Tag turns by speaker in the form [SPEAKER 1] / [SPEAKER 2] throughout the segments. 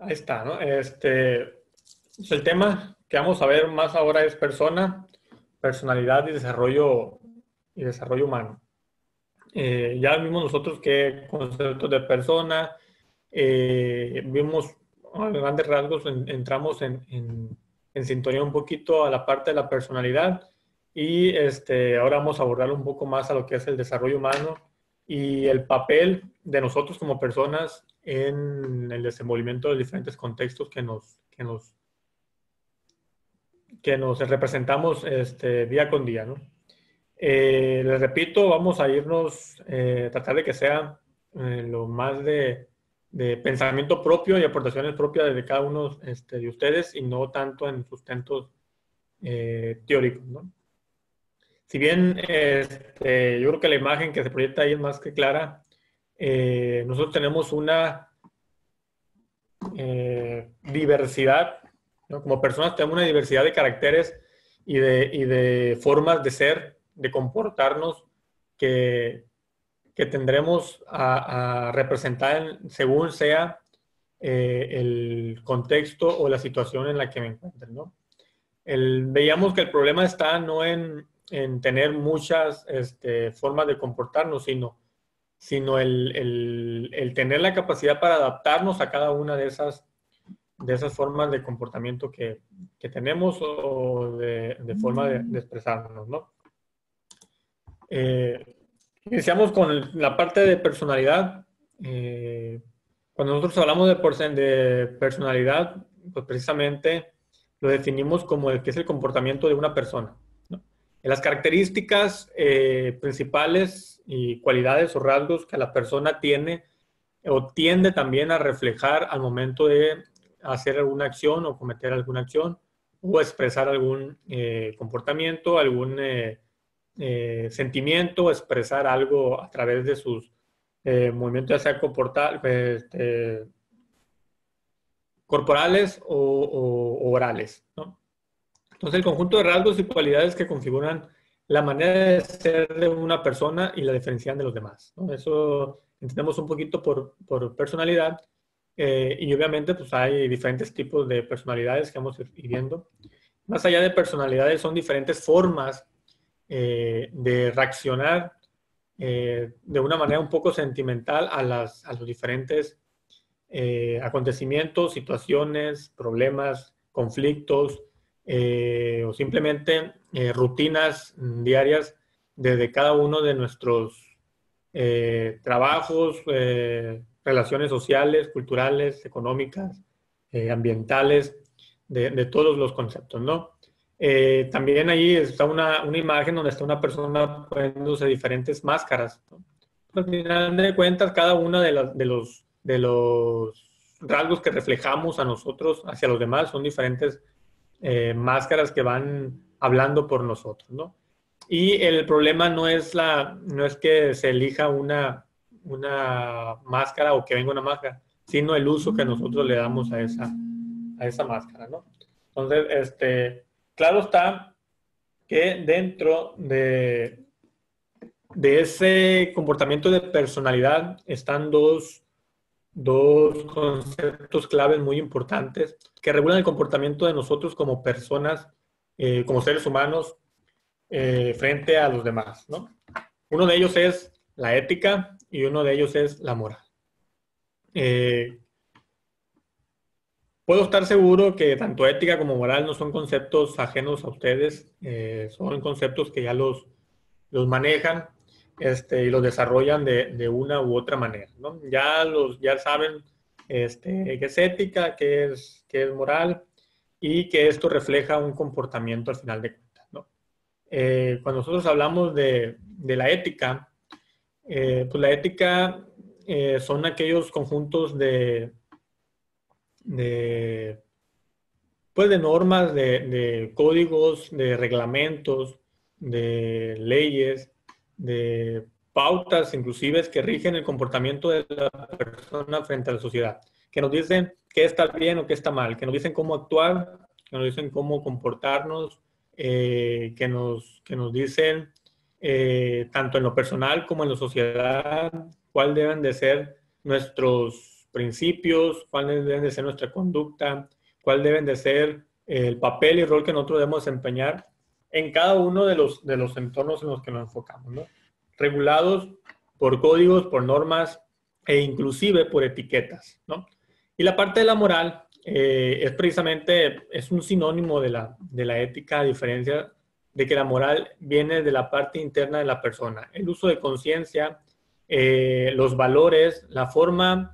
[SPEAKER 1] Ahí está, ¿no? Pues el tema que vamos a ver más ahora es persona, personalidad y desarrollo humano. Ya vimos nosotros qué conceptos de persona, vimos a grandes rasgos, entramos en sintonía un poquito a la parte de la personalidad y ahora vamos a abordar un poco más a lo que es el desarrollo humano y el papel de nosotros como personas en el desenvolvimiento de diferentes contextos que nos representamos día con día, ¿no? Les repito, vamos a irnos, tratar de que sea lo más de pensamiento propio y aportaciones propias de cada uno de ustedes y no tanto en sustentos teóricos, ¿no? Si bien yo creo que la imagen que se proyecta ahí es más que clara, nosotros tenemos una diversidad, ¿no? Como personas tenemos una diversidad de caracteres y de formas de ser, de comportarnos que, que tendremos a representar según sea el contexto o la situación en la que me encuentren, ¿no? Veíamos que el problema está no en tener muchas formas de comportarnos, sino el tener la capacidad para adaptarnos a cada una de esas formas de comportamiento que tenemos o de forma de expresarnos, ¿no? Iniciamos con la parte de personalidad. Cuando nosotros hablamos de personalidad, pues precisamente lo definimos como el que es el comportamiento de una persona, ¿no? En las características principales y cualidades o rasgos que la persona tiene o tiende también a reflejar al momento de hacer alguna acción o cometer alguna acción o expresar algún comportamiento, algún sentimiento, expresar algo a través de sus movimientos, ya sea corporales o orales, ¿no? Entonces, el conjunto de rasgos y cualidades que configuran la manera de ser de una persona y la diferencian de los demás, ¿no? Eso entendemos un poquito por personalidad y obviamente pues hay diferentes tipos de personalidades que vamos a ir viendo. Más allá de personalidades son diferentes formas de reaccionar de una manera un poco sentimental a los diferentes acontecimientos, situaciones, problemas, conflictos o simplemente rutinas diarias desde cada uno de nuestros trabajos, relaciones sociales, culturales, económicas, ambientales, de todos los conceptos, ¿no? También ahí está una imagen donde está una persona poniéndose diferentes máscaras, ¿no? Al final de cuentas, cada una de los rasgos que reflejamos a nosotros hacia los demás son diferentes máscaras que van hablando por nosotros, ¿no? Y el problema no es que se elija una máscara o que venga una máscara, sino el uso que nosotros le damos a esa máscara, ¿no? Entonces, claro está que dentro de ese comportamiento de personalidad están dos conceptos claves muy importantes que regulan el comportamiento de nosotros como personas, como seres humanos, frente a los demás, ¿no? Uno de ellos es la ética y uno de ellos es la moral. Eh, Puedo estar seguro que tanto ética como moral no son conceptos ajenos a ustedes, son conceptos que ya los manejan y los desarrollan de una u otra manera, ¿no? Ya saben qué es ética, qué es moral y que esto refleja un comportamiento al final de cuentas, ¿no? Cuando nosotros hablamos de la ética, pues la ética son aquellos conjuntos de, pues de normas, de códigos, de reglamentos, de leyes, de pautas inclusive que rigen el comportamiento de la persona frente a la sociedad, que nos dicen qué está bien o qué está mal, que nos dicen cómo actuar, que nos dicen cómo comportarnos, que nos dicen tanto en lo personal como en la sociedad cuál deben de ser nuestros principios, cuáles deben de ser nuestra conducta, cuál deben de ser el papel y rol que nosotros debemos desempeñar en cada uno de los entornos en los que nos enfocamos, ¿no? Regulados por códigos, por normas e inclusive por etiquetas, ¿no? Y la parte de la moral es precisamente, es un sinónimo de la ética, a diferencia de que la moral viene de la parte interna de la persona. El uso de conciencia, los valores, la forma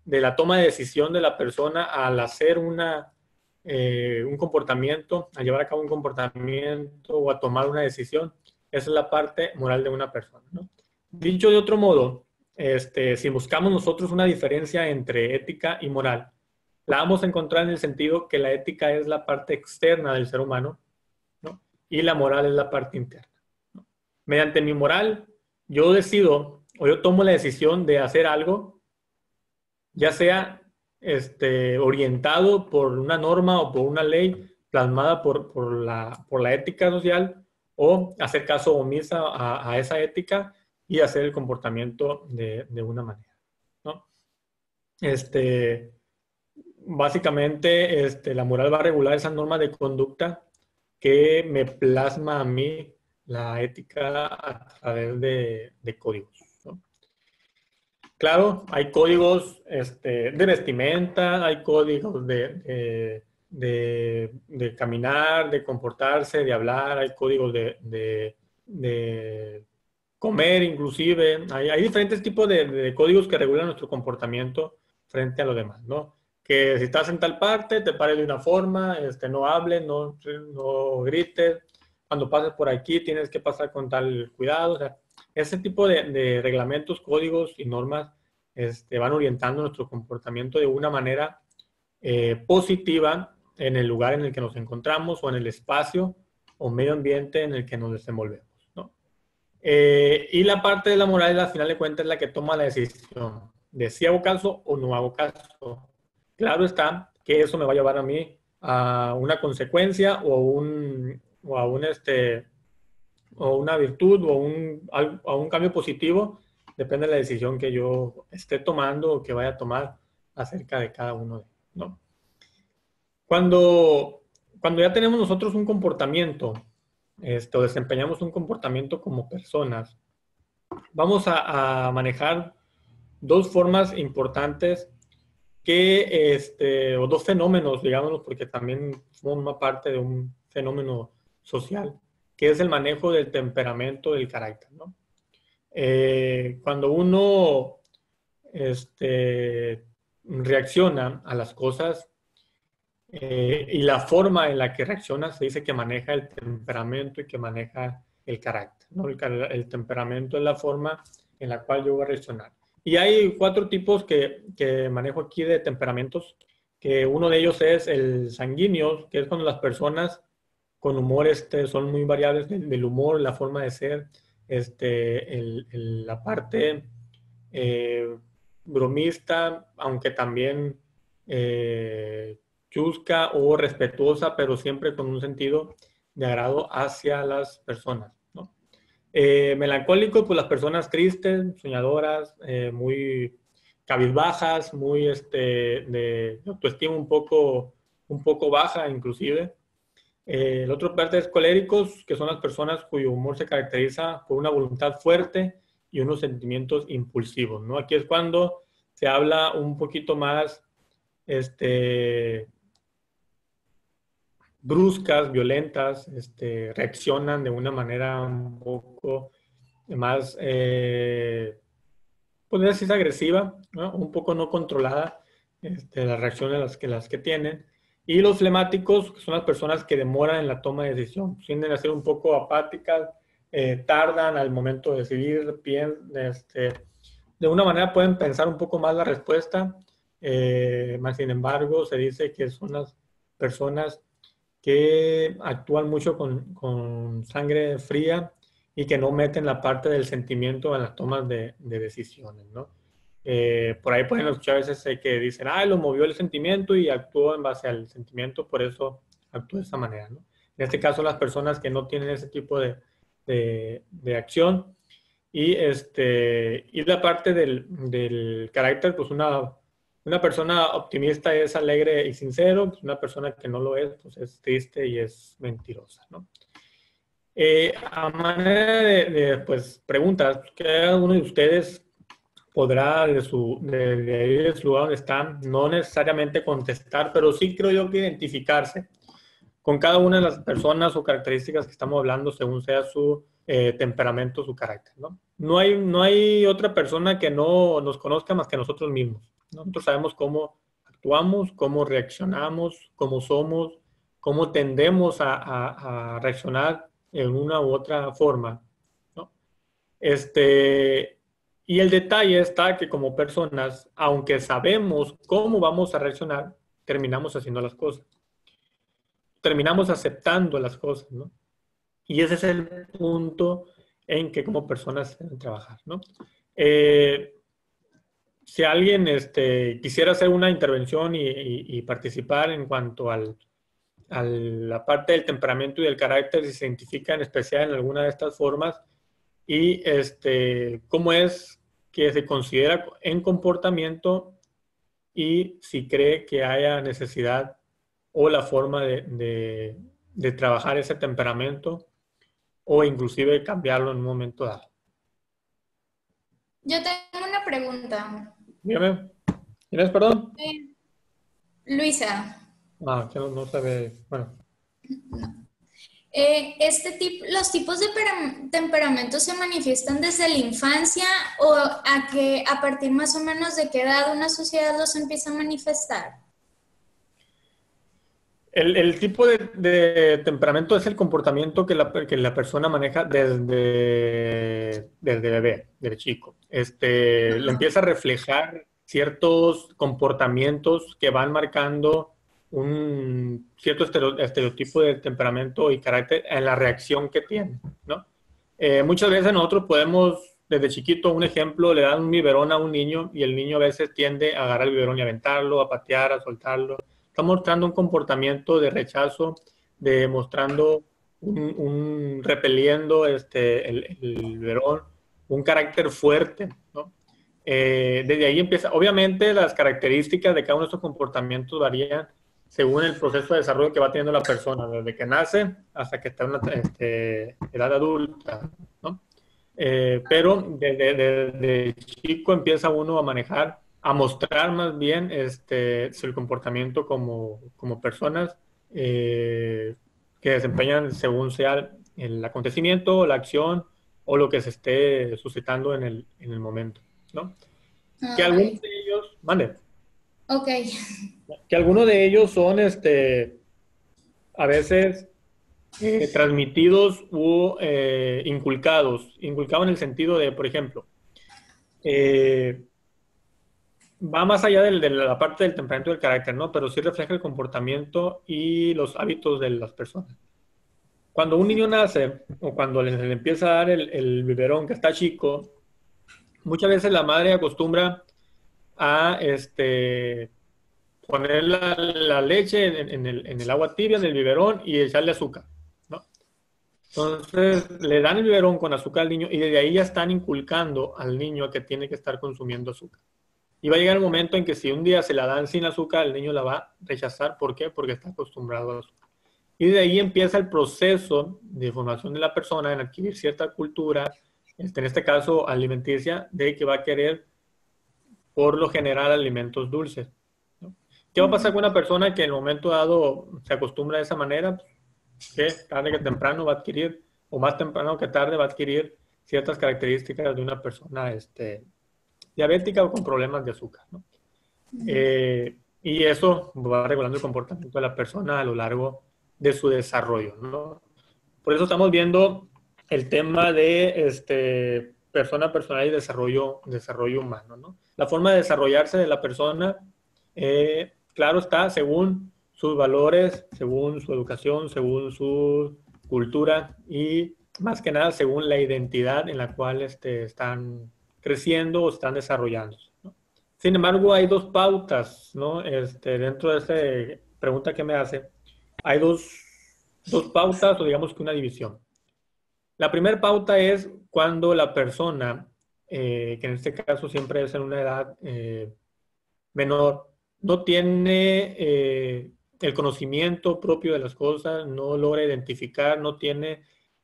[SPEAKER 1] de la toma de decisión de la persona al hacer un comportamiento, a llevar a cabo un comportamiento o a tomar una decisión. Esa es la parte moral de una persona, ¿no? Dicho de otro modo, si buscamos nosotros una diferencia entre ética y moral, la vamos a encontrar en el sentido que la ética es la parte externa del ser humano, ¿no? Y la moral es la parte interna, ¿no? Mediante mi moral, yo decido o yo tomo la decisión de hacer algo, ya sea orientado por una norma o por una ley plasmada por la ética social, o hacer caso omisa a esa ética y hacer el comportamiento de una manera, ¿no? Básicamente, la moral va a regular esas normas de conducta que me plasma a mí la ética a través de códigos, ¿no? Claro, hay códigos de vestimenta, hay códigos de caminar, de comportarse, de hablar, hay códigos de comer inclusive. Hay diferentes tipos de códigos que regulan nuestro comportamiento frente a los demás, ¿no? Que si estás en tal parte, te pares de una forma, no hables, no grites. Cuando pases por aquí, tienes que pasar con tal cuidado. O sea, ese tipo de reglamentos, códigos y normas van orientando nuestro comportamiento de una manera positiva en el lugar en el que nos encontramos o en el espacio o medio ambiente en el que nos desenvolvemos, ¿no? Y la parte de la moral, al final de cuentas, es la que toma la decisión de si hago caso o no hago caso. Claro está que eso me va a llevar a mí a una consecuencia o una virtud o un cambio positivo, depende de la decisión que yo esté tomando o que vaya a tomar acerca de cada uno de ellos, ¿no? Cuando ya tenemos nosotros un comportamiento, o desempeñamos un comportamiento como personas, vamos a manejar dos formas importantes o dos fenómenos, digámoslo, porque también forma parte de un fenómeno social, que es el manejo del temperamento, del carácter, ¿no? Cuando uno reacciona a las cosas y la forma en la que reacciona, se dice que maneja el temperamento y que maneja el carácter, ¿no? El temperamento es la forma en la cual yo voy a reaccionar. Y hay cuatro tipos que manejo aquí de temperamentos, que uno de ellos es el sanguíneo, que es cuando las personas con humor son muy variables del humor, la forma de ser, la parte bromista, aunque también chusca o respetuosa, pero siempre con un sentido de agrado hacia las personas, ¿no? Melancólico, pues las personas tristes, soñadoras, muy cabizbajas, muy de autoestima un poco baja inclusive. El otro parte es coléricos, que son las personas cuyo humor se caracteriza por una voluntad fuerte y unos sentimientos impulsivos, ¿no? Aquí es cuando se habla un poquito más bruscas, violentas, reaccionan de una manera un poco más, podría decirse agresiva, ¿no? Un poco no controlada, las reacciones las que tienen. Y los flemáticos, que son las personas que demoran en la toma de decisión, tienden a ser un poco apáticas, tardan al momento de decidir, de una manera pueden pensar un poco más la respuesta, más sin embargo se dice que son las personas que actúan mucho con sangre fría y que no meten la parte del sentimiento en las tomas de decisiones, ¿no? Por ahí pueden escuchar a veces que dicen, lo movió el sentimiento y actuó en base al sentimiento, por eso actuó de esa manera, ¿no? En este caso, las personas que no tienen ese tipo de acción y la parte del carácter, pues una Una persona optimista es alegre y sincero, pues una persona que no lo es, pues es triste y es mentirosa, ¿no? A manera pues, preguntas, cada uno de ustedes podrá de ahí de su lugar donde están, no necesariamente contestar, pero sí creo yo que identificarse con cada una de las personas o características que estamos hablando según sea su temperamento, su carácter, ¿no? No hay otra persona que no nos conozca más que nosotros mismos, ¿no? Nosotros sabemos cómo actuamos, cómo reaccionamos, cómo somos, cómo tendemos a reaccionar en una u otra forma, ¿no? Y el detalle está que como personas, aunque sabemos cómo vamos a reaccionar, terminamos haciendo las cosas. Terminamos aceptando las cosas, ¿no? Y ese es el punto en que como personas deben trabajar, ¿no? Eh, si alguien quisiera hacer una intervención y participar en cuanto a la parte del temperamento y del carácter, si se identifica en especial en alguna de estas formas, y cómo es que se considera en comportamiento y si cree que haya necesidad o la forma de trabajar ese temperamento o inclusive cambiarlo en un momento dado.
[SPEAKER 2] Yo tengo una pregunta.
[SPEAKER 1] Dígame, ¿tienes perdón?
[SPEAKER 2] Luisa,
[SPEAKER 1] Que no se ve, bueno.
[SPEAKER 2] ¿los tipos de temperamento se manifiestan desde la infancia o a partir más o menos de qué edad una sociedad los empieza a manifestar?
[SPEAKER 1] El tipo de temperamento es el comportamiento que la persona maneja desde bebé, desde chico. Le empieza a reflejar ciertos comportamientos que van marcando un cierto estereotipo de temperamento y carácter en la reacción que tiene, ¿no? Muchas veces nosotros podemos, desde chiquito, un ejemplo, le dan un biberón a un niño y el niño a veces tiende a agarrar el biberón y aventarlo, a patear, a soltarlo. Está mostrando un comportamiento de rechazo, de mostrando repeliendo el verón, un carácter fuerte, ¿no? Desde ahí empieza, obviamente las características de cada uno de estos comportamientos varían según el proceso de desarrollo que va teniendo la persona, desde que nace hasta que está en una edad adulta, ¿no? Pero desde chico empieza uno a manejar, a mostrar más bien el comportamiento como personas que desempeñan según sea el acontecimiento, la acción o lo que se esté suscitando en el momento, ¿no? Que algunos
[SPEAKER 2] Ok.
[SPEAKER 1] de ellos, vale,
[SPEAKER 2] Ok.
[SPEAKER 1] que algunos de ellos son a veces transmitidos u inculcados en el sentido de, por ejemplo, eh, va más allá de la parte del temperamento y del carácter, ¿no? Pero sí refleja el comportamiento y los hábitos de las personas. Cuando un niño nace o cuando le empieza a dar el biberón que está chico, muchas veces la madre acostumbra a poner la leche en el agua tibia del biberón y echarle azúcar, ¿no? Entonces le dan el biberón con azúcar al niño y desde ahí ya están inculcando al niño a que tiene que estar consumiendo azúcar. Y va a llegar el momento en que si un día se la dan sin azúcar, el niño la va a rechazar. ¿Por qué? Porque está acostumbrado a azúcar. Y de ahí empieza el proceso de formación de la persona en adquirir cierta cultura, en este caso alimenticia, de que va a querer por lo general alimentos dulces, ¿no? ¿Qué va a pasar con una persona que en el momento dado se acostumbra de esa manera? Que tarde que temprano va a adquirir, o más temprano que tarde va a adquirir ciertas características de una persona diabética o con problemas de azúcar, ¿no? Y eso va regulando el comportamiento de la persona a lo largo de su desarrollo, ¿no? Por eso estamos viendo el tema de persona personal y desarrollo humano, ¿no? La forma de desarrollarse de la persona, claro está, según sus valores, según su educación, según su cultura y más que nada según la identidad en la cual están creciendo o están desarrollándose, ¿no? Sin embargo, hay dos pautas, ¿no? Dentro de esta pregunta que me hace, hay dos pautas o digamos que una división. La primera pauta es cuando la persona, que en este caso siempre es en una edad menor no tiene el conocimiento propio de las cosas, no logra identificar, no tiene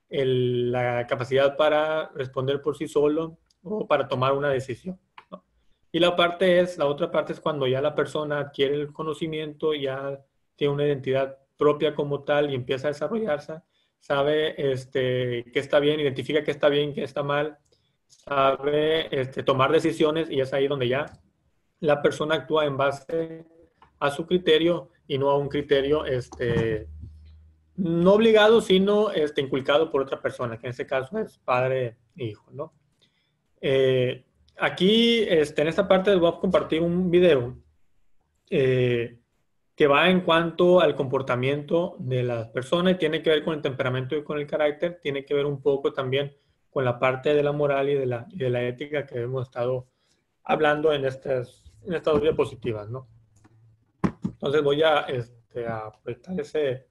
[SPEAKER 1] la capacidad para responder por sí solo o para tomar una decisión, ¿no? Y la otra parte es cuando ya la persona adquiere el conocimiento, ya tiene una identidad propia como tal y empieza a desarrollarse, sabe qué está bien, identifica qué está bien, qué está mal, sabe tomar decisiones, y es ahí donde ya la persona actúa en base a su criterio y no a un criterio no obligado, sino inculcado por otra persona, que en este caso es padre e hijo, ¿no? Aquí, en esta parte les voy a compartir un video que va en cuanto al comportamiento de las personas y tiene que ver con el temperamento y con el carácter, tiene que ver un poco también con la parte de la moral y de la ética que hemos estado hablando en estas dos diapositivas, ¿no? Entonces voy a proyectar ese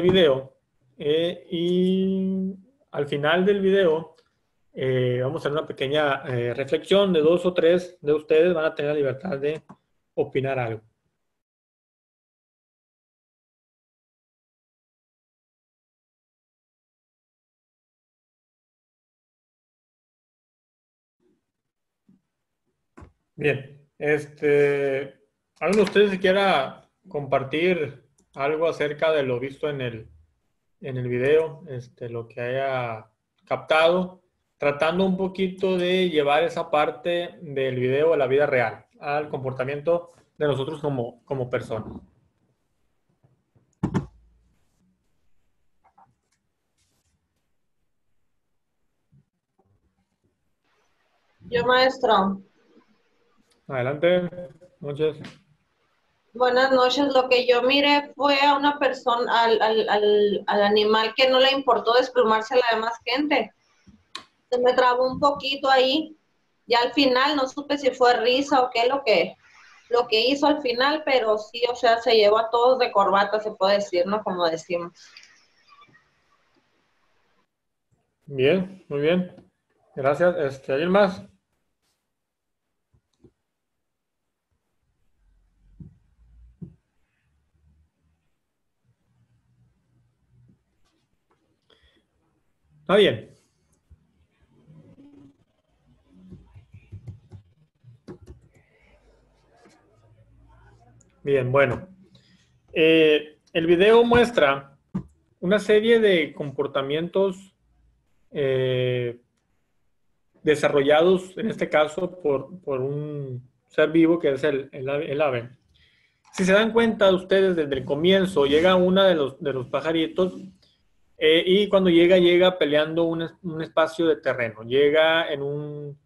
[SPEAKER 1] video y al final del video vamos a hacer una pequeña reflexión de 2 o 3 de ustedes, van a tener la libertad de opinar algo. Bien, ¿alguno de ustedes si quiera compartir algo acerca de lo visto en el video, lo que haya captado, tratando un poquito de llevar esa parte del video a la vida real, al comportamiento de nosotros como personas?
[SPEAKER 3] Yo, maestro.
[SPEAKER 1] Adelante, noches.
[SPEAKER 3] Buenas noches. Lo que yo miré fue a una persona, al animal que no le importó desplumarse a la demás gente. Se me trabó un poquito ahí. Y al final no supe si fue risa o qué lo que hizo al final, pero sí, o sea, se llevó a todos de corbata, se puede decir, ¿no? Como decimos.
[SPEAKER 1] Bien, muy bien. Gracias. ¿Alguien más? Está bien. Bien, bueno. El video muestra una serie de comportamientos desarrollados, en este caso, por un ser vivo que es el ave. Si se dan cuenta ustedes, desde el comienzo llega una de los pajaritos y cuando llega peleando un espacio de terreno. Llega en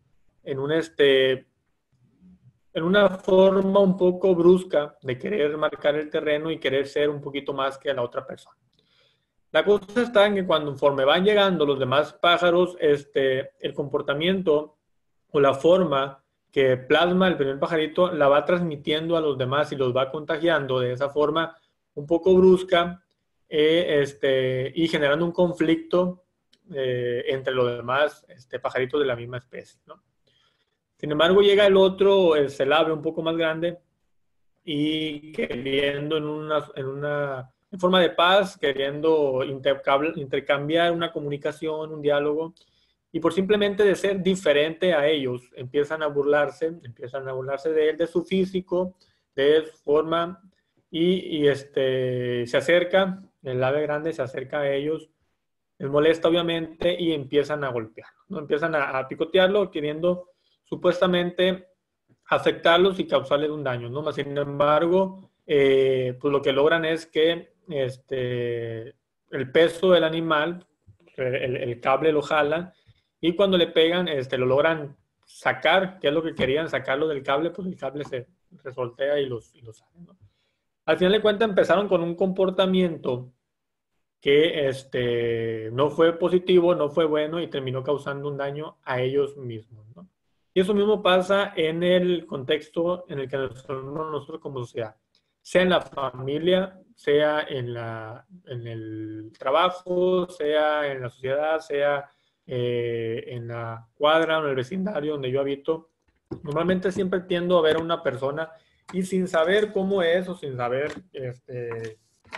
[SPEAKER 1] una forma un poco brusca de querer marcar el terreno y querer ser un poquito más que la otra persona. La cosa está en que conforme van llegando los demás pájaros, el comportamiento o la forma que plasma el primer pajarito la va transmitiendo a los demás y los va contagiando de esa forma un poco brusca y generando un conflicto entre los demás pajaritos de la misma especie, ¿no? Sin embargo, llega el otro, el ave un poco más grande y queriendo en forma de paz, queriendo intercambiar una comunicación, un diálogo, y por simplemente de ser diferente a ellos, empiezan a burlarse de él, de su físico, de su forma, y se acerca, el ave grande se acerca a ellos, les molesta obviamente y empiezan a golpearlo, ¿no? Empiezan a picotearlo, queriendo supuestamente afectarlos y causarles un daño, ¿no? Mas, sin embargo, pues lo que logran es que el peso del animal, el cable lo jala y cuando le pegan, lo logran sacar, que es lo que querían, sacarlo del cable, pues el cable se resoltea y los sale, ¿no? Al final de cuentas empezaron con un comportamiento que no fue positivo, no fue bueno y terminó causando un daño a ellos mismos, ¿no? Y eso mismo pasa en el contexto en el que nosotros como sociedad, sea en la familia, sea en el trabajo, sea en la sociedad, sea en la cuadra o en el vecindario donde yo habito. Normalmente siempre tiendo a ver a una persona Y sin saber cómo es o sin saber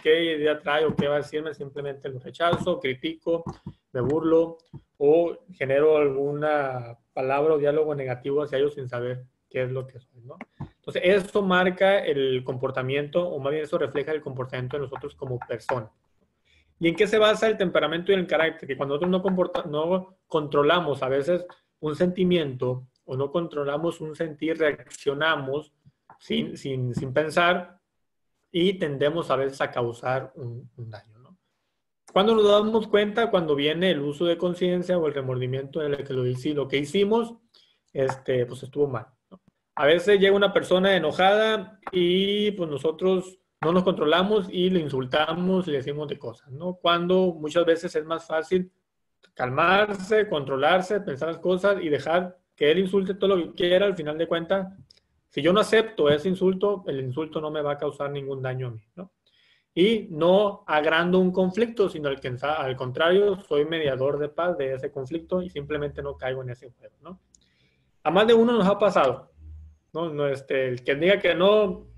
[SPEAKER 1] qué idea trae o qué va a decirme, simplemente lo rechazo, critico, me burlo o genero alguna palabra o diálogo negativo hacia ellos sin saber qué es lo que soy, ¿no? Entonces, eso marca el comportamiento, o más bien eso refleja el comportamiento de nosotros como personas. ¿Y en qué se basa el temperamento y el carácter? Que cuando nosotros no controlamos a veces un sentimiento o no controlamos un sentir, reaccionamos sin pensar y tendemos a veces a causar un daño, ¿no? Cuando nos damos cuenta, cuando viene el uso de conciencia o el remordimiento de lo que hicimos, pues estuvo mal, ¿no? A veces llega una persona enojada y pues nosotros no nos controlamos y le insultamos y le decimos de cosas, ¿no? Cuando muchas veces es más fácil calmarse, controlarse, pensar las cosas y dejar que él insulte todo lo que quiera. Al final de cuentas, si yo no acepto ese insulto, el insulto no me va a causar ningún daño a mí, ¿no? Y no agrando un conflicto, sino al contrario, soy mediador de paz de ese conflicto y simplemente no caigo en ese juego, ¿no? A más de uno nos ha pasado, ¿no? El que diga que no,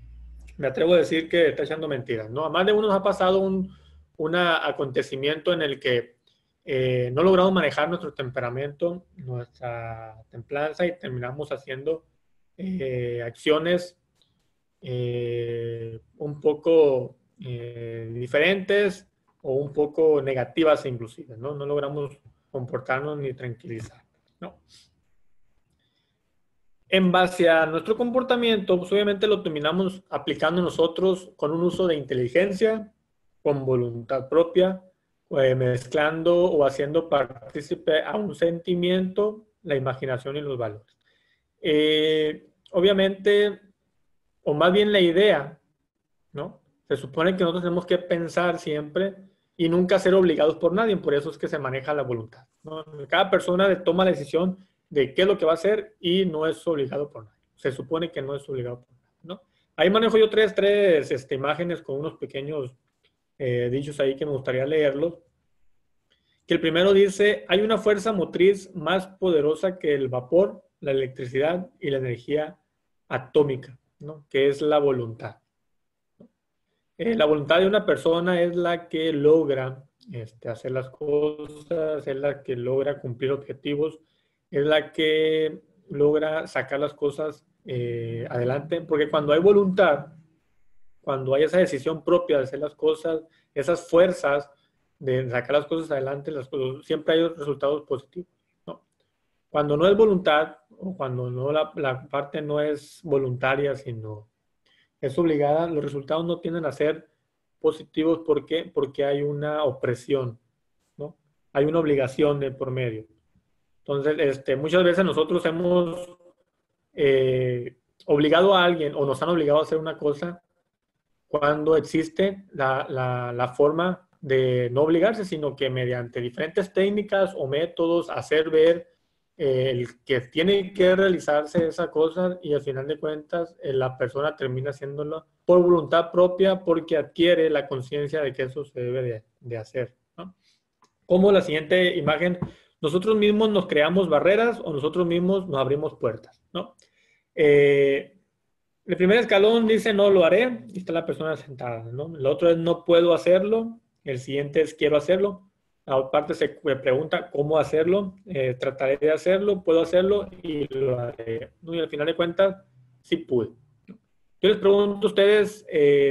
[SPEAKER 1] me atrevo a decir que está echando mentiras, ¿no? A más de uno nos ha pasado un acontecimiento en el que no logramos manejar nuestro temperamento, nuestra templanza y terminamos haciendo acciones un poco diferentes o un poco negativas inclusive, ¿no? No logramos comportarnos ni tranquilizar, ¿no? En base a nuestro comportamiento, pues obviamente lo terminamos aplicando nosotros con un uso de inteligencia, con voluntad propia, mezclando o haciendo partícipe a un sentimiento, la imaginación y los valores. Obviamente, o más bien la idea, ¿no? Se supone que nosotros tenemos que pensar siempre y nunca ser obligados por nadie, por eso es que se maneja la voluntad, ¿no? Cada persona toma la decisión de qué es lo que va a hacer y no es obligado por nadie. Se supone que no es obligado por nadie, ¿no? Ahí manejo yo tres imágenes con unos pequeños dichos ahí que me gustaría leerlos. Que el primero dice, hay una fuerza motriz más poderosa que el vapor, la electricidad y la energía atómica, ¿no? Que es la voluntad. La voluntad de una persona es la que logra hacer las cosas, es la que logra cumplir objetivos, es la que logra sacar las cosas adelante, porque cuando hay voluntad, cuando hay esa decisión propia de hacer las cosas, esas fuerzas de sacar las cosas adelante, siempre hay resultados positivos, ¿no? Cuando no es voluntad, o cuando no la parte no es voluntaria, sino es obligada, los resultados no tienden a ser positivos. ¿Por qué? Porque hay una opresión, ¿no? Hay una obligación de por medio. Entonces, muchas veces nosotros hemos obligado a alguien o nos han obligado a hacer una cosa cuando existe la forma de no obligarse, sino que mediante diferentes técnicas o métodos hacer ver el que tiene que realizarse esa cosa y al final de cuentas la persona termina haciéndolo por voluntad propia porque adquiere la conciencia de que eso se debe de hacer, ¿no? Como la siguiente imagen, nosotros mismos nos creamos barreras o nosotros mismos nos abrimos puertas, ¿no? El primer escalón dice no lo haré y está la persona sentada, ¿no? El otro es no puedo hacerlo, el siguiente es quiero hacerlo. Aparte se pregunta cómo hacerlo, trataré de hacerlo, puedo hacerlo y lo haré, ¿no? Y al final de cuentas, sí pude, ¿no? Yo les pregunto a ustedes,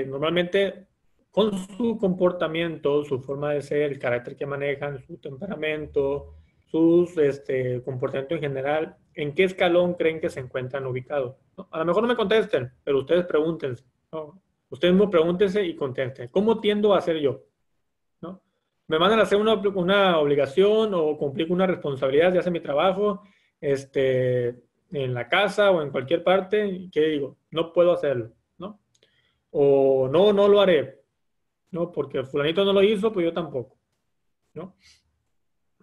[SPEAKER 1] normalmente, con su comportamiento, su forma de ser, el carácter que manejan, su temperamento, sus comportamiento en general, ¿en qué escalón creen que se encuentran ubicados? ¿No? A lo mejor no me contesten, pero ustedes pregúntense, ¿no? Ustedes mismos pregúntense y contesten. ¿Cómo tiendo a ser yo? ¿No? Me mandan a hacer una obligación o cumplir una responsabilidad, ya sea mi trabajo, en la casa o en cualquier parte, ¿qué digo? No puedo hacerlo, ¿no? O no lo haré, ¿no? Porque fulanito no lo hizo, pues yo tampoco, ¿no?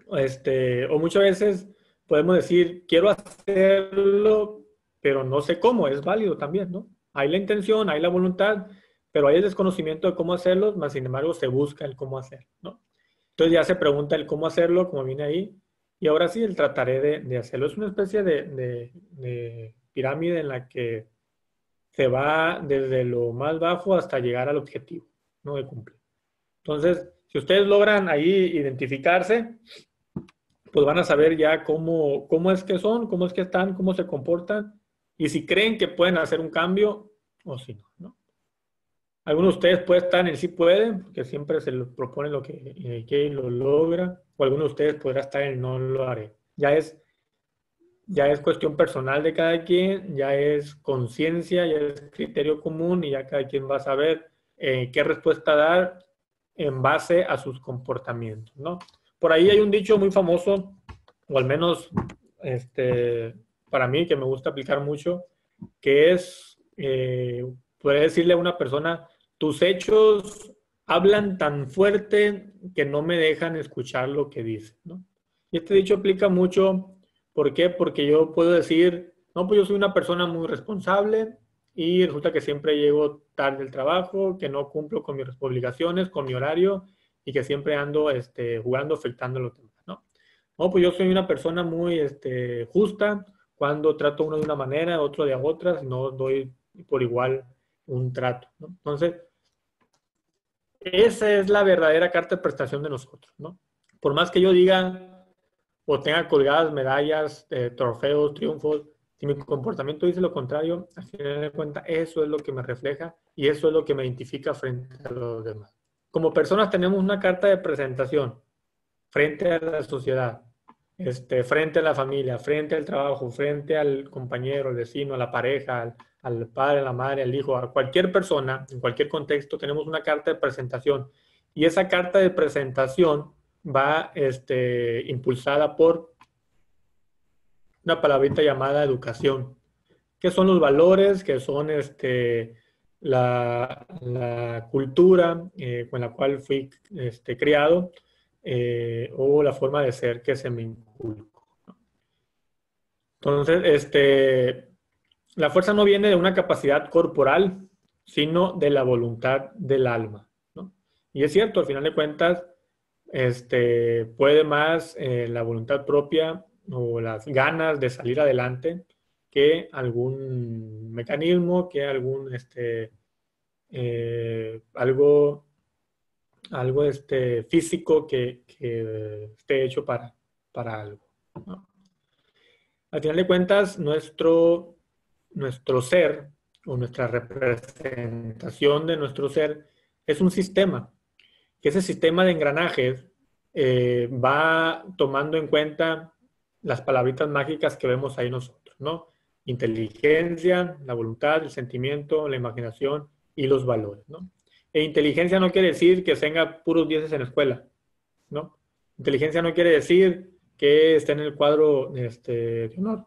[SPEAKER 1] O muchas veces podemos decir, quiero hacerlo, pero no sé cómo, es válido también, ¿no? Hay la intención, hay la voluntad, pero hay el desconocimiento de cómo hacerlo, más sin embargo se busca el cómo hacerlo, ¿no? Entonces ya se pregunta el cómo hacerlo, como viene ahí, y ahora sí, el trataré de hacerlo. Es una especie de pirámide en la que se va desde lo más bajo hasta llegar al objetivo, ¿no? De cumplir. Entonces, si ustedes logran ahí identificarse, pues van a saber ya cómo es que son, cómo es que están, cómo se comportan, y si creen que pueden hacer un cambio o si no, ¿no? Algunos de ustedes pueden estar en el sí pueden, porque siempre se lo propone lo que quiere y lo logra, o algunos de ustedes podrán estar en el no lo haré. Ya es cuestión personal de cada quien, ya es conciencia, ya es criterio común y ya cada quien va a saber qué respuesta dar en base a sus comportamientos, ¿no? Por ahí hay un dicho muy famoso, o al menos para mí que me gusta aplicar mucho, que es, puede decirle a una persona, tus hechos hablan tan fuerte que no me dejan escuchar lo que dices, ¿no? Y este dicho aplica mucho. ¿Por qué? Porque yo puedo decir, no, pues yo soy una persona muy responsable y resulta que siempre llego tarde al trabajo, que no cumplo con mis obligaciones, con mi horario y que siempre ando jugando, afectando a los demás, ¿no? No, pues yo soy una persona muy justa cuando trato uno de una manera, otro de otra, no doy por igual un trato, ¿no? Entonces, esa es la verdadera carta de prestación de nosotros, ¿no? Por más que yo diga o tenga colgadas medallas, trofeos, triunfos, si mi comportamiento dice lo contrario, al final de cuentas, eso es lo que me refleja y eso es lo que me identifica frente a los demás. Como personas tenemos una carta de presentación frente a la sociedad, frente a la familia, frente al trabajo, frente al compañero, al vecino, a la pareja, al padre, a la madre, al hijo, a cualquier persona, en cualquier contexto, tenemos una carta de presentación. Y esa carta de presentación va impulsada por una palabrita llamada educación. ¿Qué son los valores? ¿Qué son la cultura con la cual fui criado o la forma de ser que se me inculcó? Entonces, la fuerza no viene de una capacidad corporal, sino de la voluntad del alma, ¿no? Y es cierto, al final de cuentas, puede más la voluntad propia o las ganas de salir adelante que algún mecanismo, que algún algo físico que esté hecho para algo, ¿no? Al final de cuentas, nuestro ser o nuestra representación de nuestro ser es un sistema. Que ese sistema de engranajes va tomando en cuenta las palabritas mágicas que vemos ahí nosotros, ¿no? Inteligencia, la voluntad, el sentimiento, la imaginación y los valores, ¿no? E inteligencia no quiere decir que tenga puros 10 en la escuela, ¿no? Inteligencia no quiere decir que esté en el cuadro de honor,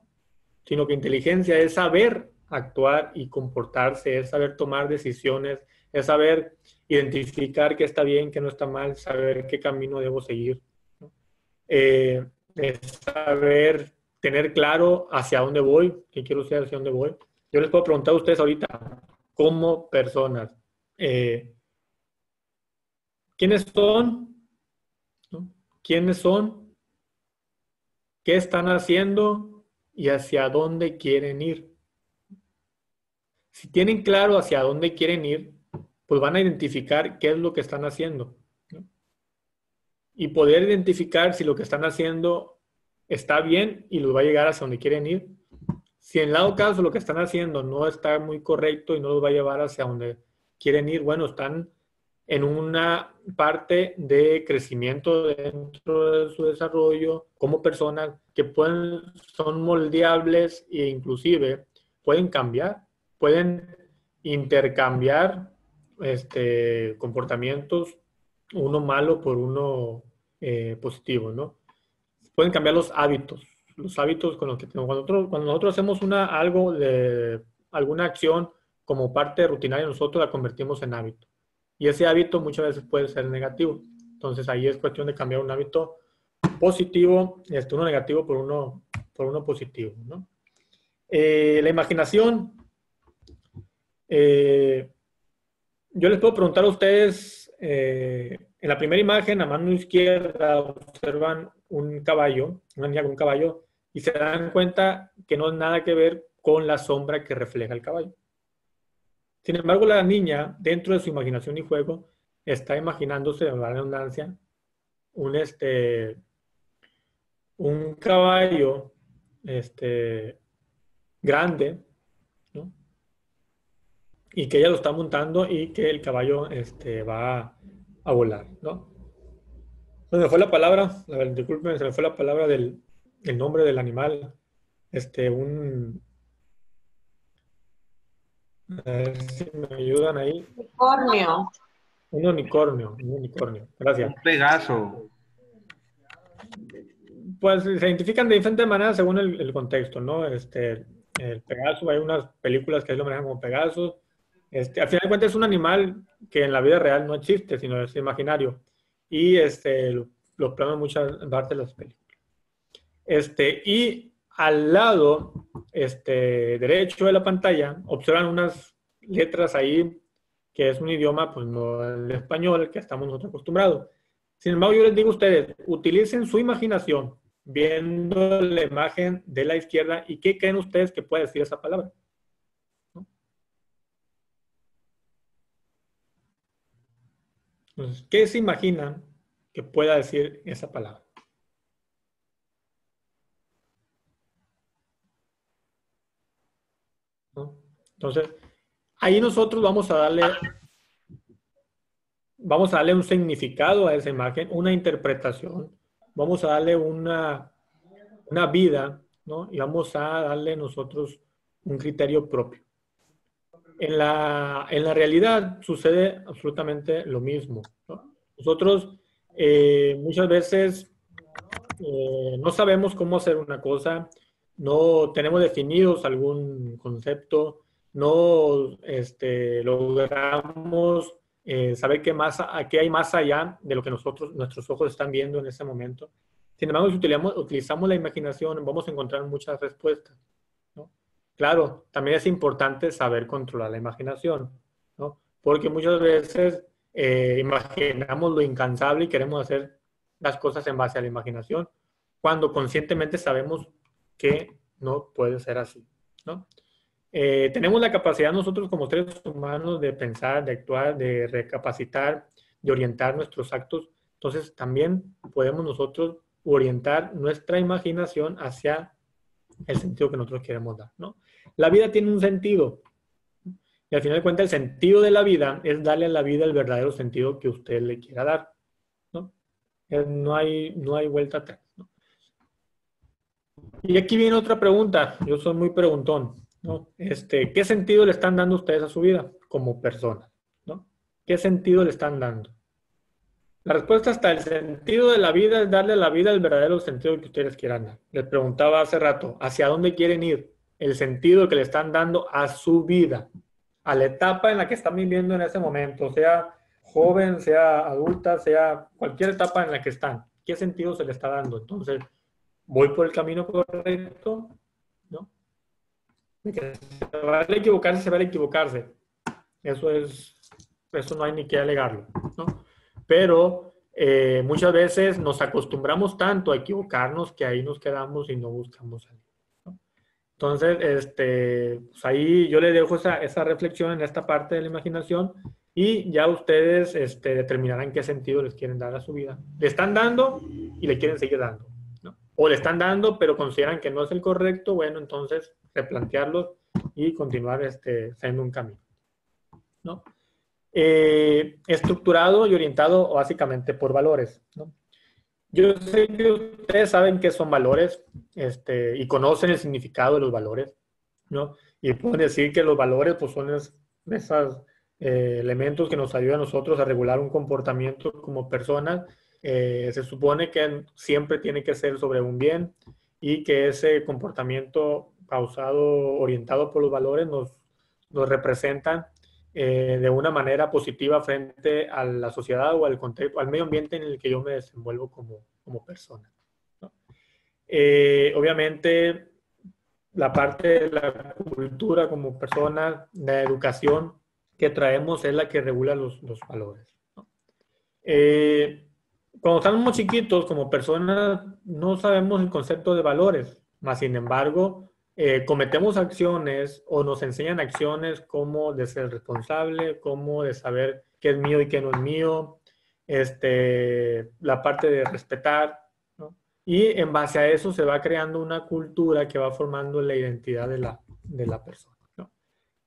[SPEAKER 1] sino que inteligencia es saber actuar y comportarse, es saber tomar decisiones, es saber identificar qué está bien, qué no está mal, saber qué camino debo seguir, ¿no? Es saber tener claro hacia dónde voy, qué quiero ser, hacia dónde voy. Yo les puedo preguntar a ustedes ahorita, como personas, ¿quiénes son? ¿No? ¿Quiénes son? ¿Qué están haciendo? ¿Y hacia dónde quieren ir? Si tienen claro hacia dónde quieren ir, pues van a identificar qué es lo que están haciendo, ¿no? Y poder identificar si lo que están haciendo está bien y los va a llegar hacia donde quieren ir. Si en dado caso lo que están haciendo no está muy correcto y no los va a llevar hacia donde quieren ir, bueno, están en una parte de crecimiento dentro de su desarrollo como personas que son moldeables e inclusive pueden cambiar, pueden intercambiar comportamientos, uno malo por uno positivo, ¿no? Pueden cambiar los hábitos con los que tenemos. Cuando nosotros hacemos alguna acción como parte rutinaria, nosotros la convertimos en hábito. Y ese hábito muchas veces puede ser negativo. Entonces ahí es cuestión de cambiar un hábito positivo, uno negativo por uno positivo, ¿no? La imaginación. Yo les puedo preguntar a ustedes, en la primera imagen, a mano izquierda, observan un caballo, una niña con un caballo, y se dan cuenta que no es nada que ver con la sombra que refleja el caballo. Sin embargo, la niña, dentro de su imaginación y juego, está imaginándose, en la redundancia, un caballo grande, ¿no? Y que ella lo está montando y que el caballo va a volar, ¿no? Se me fue la palabra, disculpen, se me fue la palabra el nombre del animal. A ver si me ayudan ahí.
[SPEAKER 3] Unicornio.
[SPEAKER 1] Un unicornio. Gracias.
[SPEAKER 4] Un Pegaso.
[SPEAKER 1] Pues se identifican de diferentes maneras según el contexto, ¿no? El Pegaso, hay unas películas que ahí lo manejan como Pegaso. Al final de cuentas es un animal que en la vida real no existe, sino es imaginario. Y lo plasman muchas partes de las películas. Y al lado derecho de la pantalla observan unas letras ahí que es un idioma, pues no el español, que estamos nosotros acostumbrados. Sin embargo, yo les digo a ustedes, utilicen su imaginación viendo la imagen de la izquierda y qué creen ustedes que puede decir esa palabra. ¿No? Entonces, ¿qué se imaginan que pueda decir esa palabra? ¿No? Entonces, ahí nosotros vamos a darle un significado a esa imagen, una interpretación, vamos a darle una vida, ¿no? Y vamos a darle nosotros un criterio propio. En la realidad sucede absolutamente lo mismo, ¿no? Nosotros muchas veces no sabemos cómo hacer una cosa, no tenemos definidos algún concepto, no logramos saber qué hay más allá de lo que nuestros ojos están viendo en ese momento. Sin embargo, si utilizamos la imaginación, vamos a encontrar muchas respuestas, ¿no? Claro, también es importante saber controlar la imaginación, ¿no? Porque muchas veces imaginamos lo incansable y queremos hacer las cosas en base a la imaginación, cuando conscientemente sabemos que no puede ser así, ¿no? Tenemos la capacidad nosotros como seres humanos de pensar, de actuar, de recapacitar, de orientar nuestros actos. Entonces también podemos nosotros orientar nuestra imaginación hacia el sentido que nosotros queremos dar, ¿no? La vida tiene un sentido. Y al final de cuentas, el sentido de la vida es darle a la vida el verdadero sentido que usted le quiera dar, ¿no? No hay vuelta atrás, ¿no? Y aquí viene otra pregunta. Yo soy muy preguntón, ¿no? ¿Qué sentido le están dando ustedes a su vida como persona, ¿no? ¿Qué sentido le están dando? La respuesta está, el sentido de la vida es darle a la vida el verdadero sentido que ustedes quieran dar. Les preguntaba hace rato, ¿hacia dónde quieren ir? El sentido que le están dando a su vida, a la etapa en la que están viviendo en ese momento, sea joven, sea adulta, sea cualquier etapa en la que están. ¿Qué sentido se le está dando? Entonces, ¿voy por el camino correcto? ¿No? Se vale equivocarse, se vale equivocarse. Eso no hay ni que alegarlo, ¿no? Pero muchas veces nos acostumbramos tanto a equivocarnos que ahí nos quedamos y no buscamos salir, ¿no? Entonces, pues ahí yo les dejo esa reflexión en esta parte de la imaginación y ya ustedes determinarán qué sentido les quieren dar a su vida. Le están dando y le quieren seguir dando, ¿no? O le están dando, pero consideran que no es el correcto, bueno, entonces replantearlo y continuar haciendo un camino, ¿no? Estructurado y orientado básicamente por valores, ¿no? Yo sé que ustedes saben qué son valores y conocen el significado de los valores, ¿no? Y pueden decir que los valores pues, son esos elementos que nos ayudan a nosotros a regular un comportamiento como personas. Se supone que siempre tiene que ser sobre un bien y que ese comportamiento orientado por los valores nos representan de una manera positiva frente a la sociedad o al contexto, al medio ambiente en el que yo me desenvuelvo como persona, ¿no? Obviamente, la parte de la cultura como persona, la educación que traemos es la que regula los valores, ¿no? Cuando estamos chiquitos, como personas, no sabemos el concepto de valores, mas sin embargo, cometemos acciones o nos enseñan acciones como de ser responsable, como de saber qué es mío y qué no es mío, la parte de respetar, ¿no? Y en base a eso se va creando una cultura que va formando la identidad de la persona, ¿no?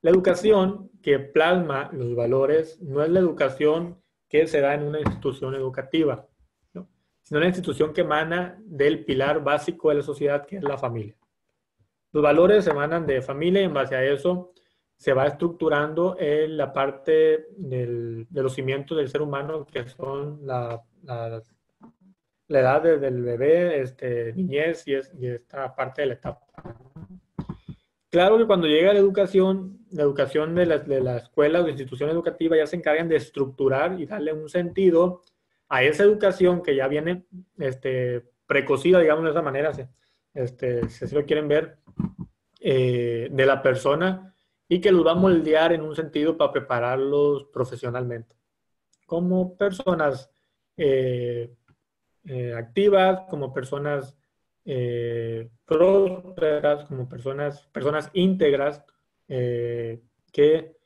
[SPEAKER 1] La educación que plasma los valores no es la educación que se da en una institución educativa, ¿no? Sino la institución que emana del pilar básico de la sociedad, que es la familia. Los valores emanan de familia y en base a eso se va estructurando la parte de los cimientos del ser humano, que son la edad desde el bebé, niñez y esta parte de la etapa. Claro que cuando llega la educación de la escuela o de institución educativa ya se encargan de estructurar y darle un sentido a esa educación que ya viene precocida, digamos de esa manera, si así lo quieren ver, de la persona, y que los va a moldear en un sentido para prepararlos profesionalmente como personas activas, como personas prósperas, como personas íntegras, que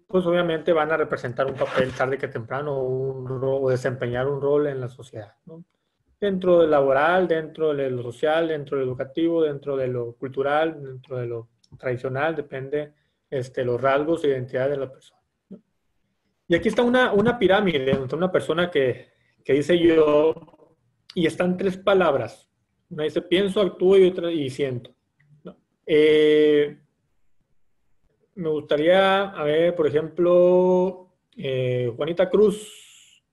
[SPEAKER 1] pues obviamente van a representar un papel tarde que temprano o desempeñar un rol en la sociedad, ¿no? Dentro del laboral, dentro de lo social, dentro de lo educativo, dentro de lo cultural, dentro de lo tradicional, depende los rasgos e identidad de la persona, ¿no? Y aquí está una pirámide, donde una persona que dice yo, y están tres palabras. Una dice pienso, actúo y otra y siento, ¿no? Me gustaría, a ver, por ejemplo, Juanita Cruz,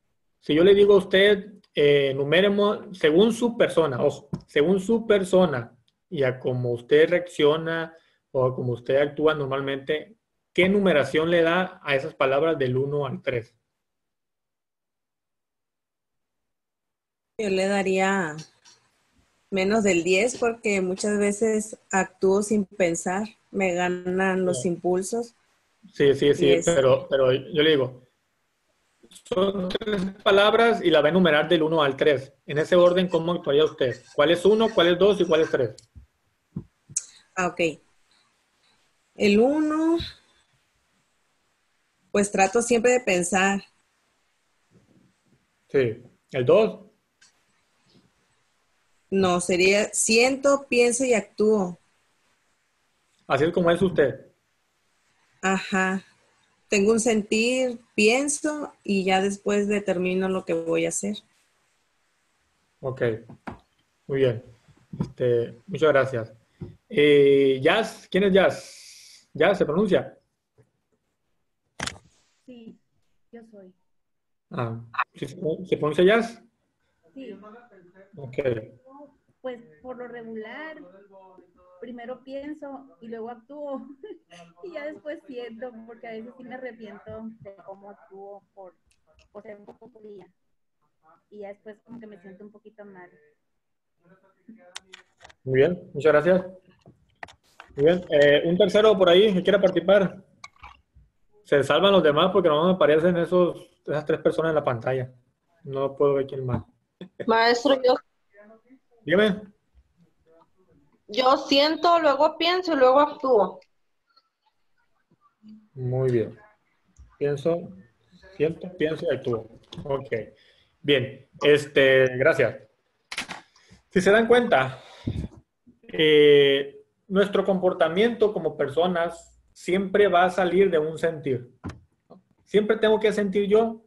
[SPEAKER 1] si yo le digo a usted, enumeremos según su persona, ojo, según su persona y a cómo usted reacciona o a cómo usted actúa normalmente, ¿qué numeración le da a esas palabras del 1 al 3?
[SPEAKER 4] Yo le daría menos del 10 porque muchas veces actúo sin pensar, me ganan los impulsos.
[SPEAKER 1] Sí, pero yo le digo, son tres palabras y la va a enumerar del 1 al 3. En ese orden, ¿cómo actuaría usted? ¿Cuál es 1, cuál es 2 y cuál es 3?
[SPEAKER 4] Ah, ok. El 1, pues trato siempre de pensar.
[SPEAKER 1] Sí. ¿El 2?
[SPEAKER 4] No, sería siento, pienso y actúo.
[SPEAKER 1] Así es como es usted.
[SPEAKER 4] Ajá. Tengo un sentir, pienso y ya después determino lo que voy a hacer.
[SPEAKER 1] Ok. Muy bien. Muchas gracias. Jazz, ¿quién es Jazz? ¿Jazz se pronuncia?
[SPEAKER 5] Sí, yo soy.
[SPEAKER 1] Ah, ¿sí se pronuncia Jazz?
[SPEAKER 5] Sí.
[SPEAKER 1] Ok.
[SPEAKER 5] Pues por lo regular, primero pienso y luego actúo y ya después siento, porque a veces sí me arrepiento de cómo actúo por ser un poco fría y ya después como que me siento un poquito mal.
[SPEAKER 1] Muy bien, muchas gracias. Muy bien. Un tercero por ahí que quiera participar. Se salvan los demás porque no me aparecen esas tres personas en la pantalla. No puedo ver quién más.
[SPEAKER 3] Maestro,
[SPEAKER 1] Dígame.
[SPEAKER 3] yo siento, luego pienso y luego actúo.
[SPEAKER 1] Muy bien. Siento, pienso y actúo. Ok. Bien. Gracias. Si se dan cuenta, nuestro comportamiento como personas siempre va a salir de un sentir. Siempre tengo que sentir yo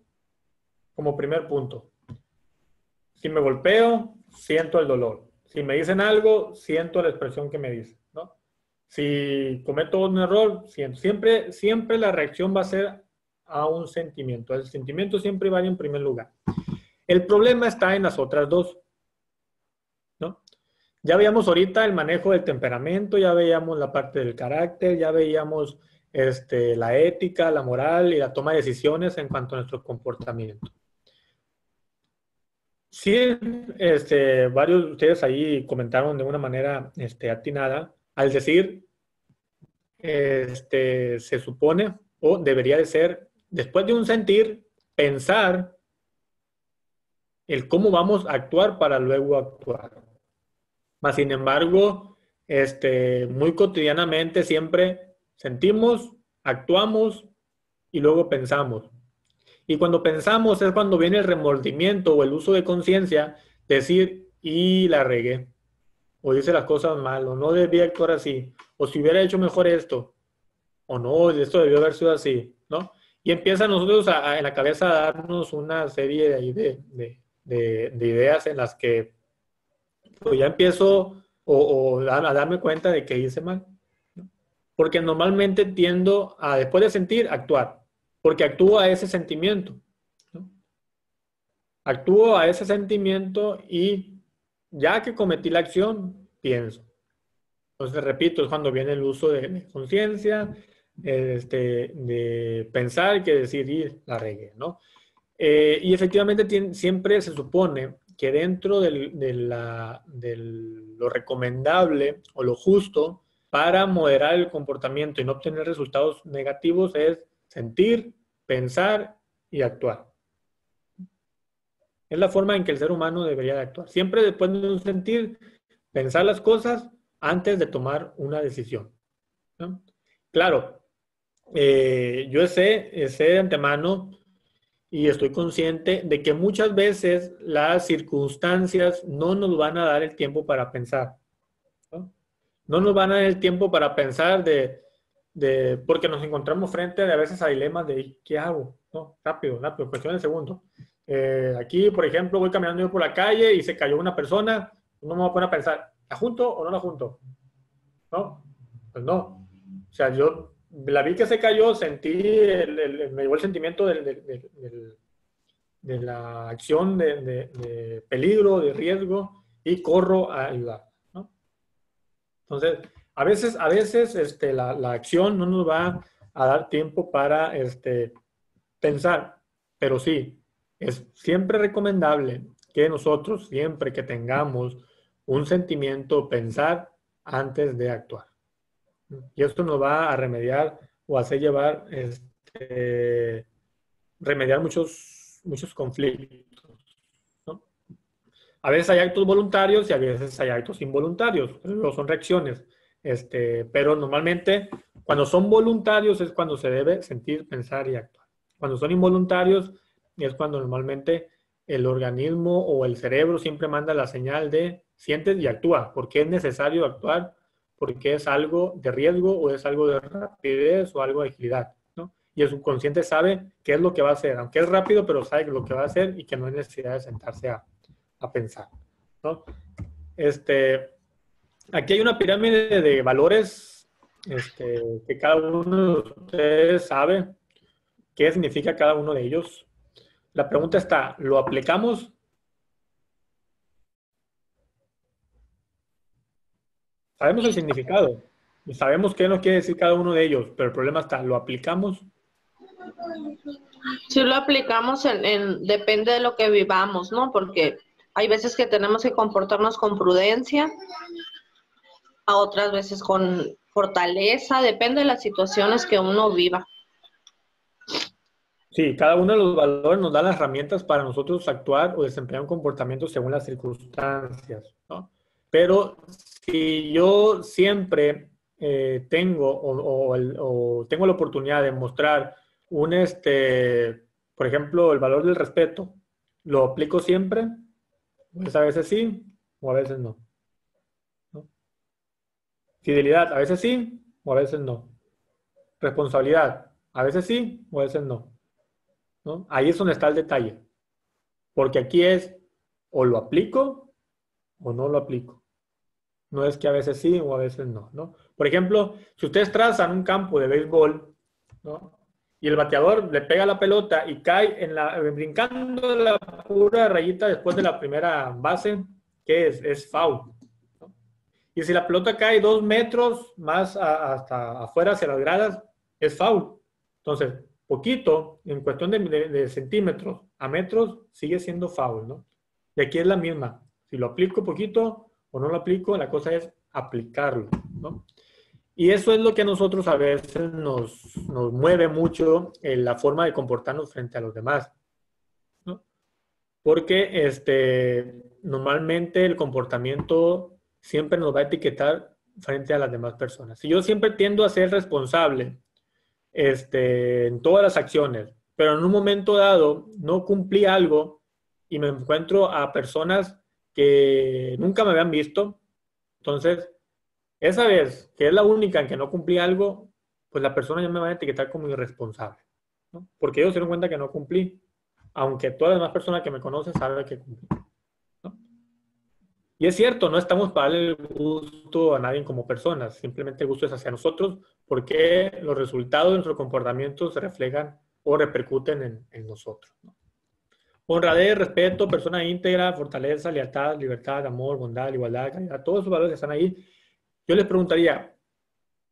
[SPEAKER 1] como primer punto. Si me golpeo, siento el dolor. Si me dicen algo, siento la expresión que me dicen, ¿no? Si cometo un error, siento. Siempre la reacción va a ser a un sentimiento. El sentimiento siempre va en primer lugar. El problema está en las otras dos, ¿no? Ya veíamos ahorita el manejo del temperamento, ya veíamos la parte del carácter, ya veíamos la ética, la moral y la toma de decisiones en cuanto a nuestro comportamiento. Sí, varios de ustedes ahí comentaron de una manera atinada al decir, se supone o debería de ser, después de un sentir, pensar el cómo vamos a actuar para luego actuar. Mas, sin embargo, muy cotidianamente siempre sentimos, actuamos y luego pensamos. Y cuando pensamos es cuando viene el remordimiento o el uso de conciencia, decir, y la regué, o hice las cosas mal, o no debía actuar así, o si hubiera hecho mejor esto, o no, esto debió haber sido así, ¿no? Y empieza nosotros en la cabeza a darnos una serie de ideas en las que pues ya empiezo a darme cuenta de que hice mal, ¿no? Porque normalmente tiendo a, después de sentir, actuar, porque actúo a ese sentimiento, ¿no? Actúo a ese sentimiento y ya que cometí la acción, pienso. Entonces, repito, es cuando viene el uso de conciencia, de pensar que decidir la regué, ¿no? Y efectivamente siempre se supone que dentro de lo recomendable o lo justo para moderar el comportamiento y no obtener resultados negativos es sentir, pensar y actuar. Es la forma en que el ser humano debería de actuar. Siempre después de un sentir, pensar las cosas antes de tomar una decisión, ¿no? Claro, yo sé de antemano y estoy consciente de que muchas veces las circunstancias no nos van a dar el tiempo para pensar, ¿no? No nos van a dar el tiempo para pensar porque nos encontramos frente a veces a dilemas de ¿qué hago? ¿No? Rápido, cuestión de segundos. Aquí, por ejemplo, voy caminando yo por la calle y se cayó una persona, no me voy a poner a pensar, ¿la junto o no la junto? ¿No? Pues no. O sea, yo la vi que se cayó, sentí, me llegó el sentimiento de la acción de peligro, de riesgo, y corro a ayudar, ¿no? Entonces, a veces la acción no nos va a dar tiempo para pensar, pero sí, es siempre recomendable que nosotros, siempre que tengamos un sentimiento, pensar antes de actuar. Y esto nos va a remediar o hacer remediar muchos conflictos, ¿no? A veces hay actos voluntarios y a veces hay actos involuntarios, pero son reacciones. Pero normalmente cuando son voluntarios es cuando se debe sentir, pensar y actuar. Cuando son involuntarios es cuando normalmente el organismo o el cerebro siempre manda la señal de sientes y actúa, porque es necesario actuar, porque es algo de riesgo o es algo de rapidez o algo de agilidad, ¿no? Y el subconsciente sabe qué es lo que va a hacer, aunque es rápido, pero sabe lo que va a hacer y que no hay necesidad de sentarse a pensar, ¿no? Aquí hay una pirámide de valores que cada uno de ustedes sabe qué significa cada uno de ellos. La pregunta está, ¿lo aplicamos? Sabemos el significado y sabemos qué nos quiere decir cada uno de ellos, pero el problema está, ¿lo aplicamos?
[SPEAKER 3] Si lo aplicamos depende de lo que vivamos, ¿no? Porque hay veces que tenemos que comportarnos con prudencia, a otras veces con fortaleza, depende de las situaciones que uno viva.
[SPEAKER 1] Sí, cada uno de los valores nos da las herramientas para nosotros actuar o desempeñar un comportamiento según las circunstancias, ¿no? Pero si yo siempre tengo o tengo la oportunidad de mostrar por ejemplo, el valor del respeto, ¿lo aplico siempre? Pues a veces sí o a veces no, ¿no? Fidelidad, a veces sí o a veces no. Responsabilidad, a veces sí o a veces no, ¿no? Ahí es donde está el detalle, porque aquí es o lo aplico o no lo aplico. No es que a veces sí o a veces no, ¿no? Por ejemplo, si ustedes trazan un campo de béisbol, ¿no? Y el bateador le pega la pelota y cae brincando la pura rayita después de la primera base, ¿qué es? Es foul, ¿no? Y si la pelota cae 2 metros más hasta afuera hacia las gradas, es foul. Entonces, poquito, en cuestión de centímetros a metros, sigue siendo foul, ¿no? Y aquí es la misma. Si lo aplico poquito o no lo aplico, la cosa es aplicarlo, ¿no? Y eso es lo que a nosotros a veces nos mueve mucho en la forma de comportarnos frente a los demás, ¿no? Porque normalmente el comportamiento siempre nos va a etiquetar frente a las demás personas. Si yo siempre tiendo a ser responsable en todas las acciones, pero en un momento dado no cumplí algo y me encuentro a personas que nunca me habían visto, entonces esa vez que es la única en que no cumplí algo, pues la persona ya me va a etiquetar como irresponsable, ¿no? Porque ellos se dieron cuenta que no cumplí, aunque todas las demás personas que me conocen saben que cumplí, ¿no? Y es cierto, no estamos para darle el gusto a nadie como personas, simplemente el gusto es hacia nosotros porque los resultados de nuestro comportamiento se reflejan o repercuten en nosotros, ¿no? Honradez, respeto, persona íntegra, fortaleza, lealtad, libertad, amor, bondad, igualdad, calidad, todos esos valores que están ahí. Yo les preguntaría,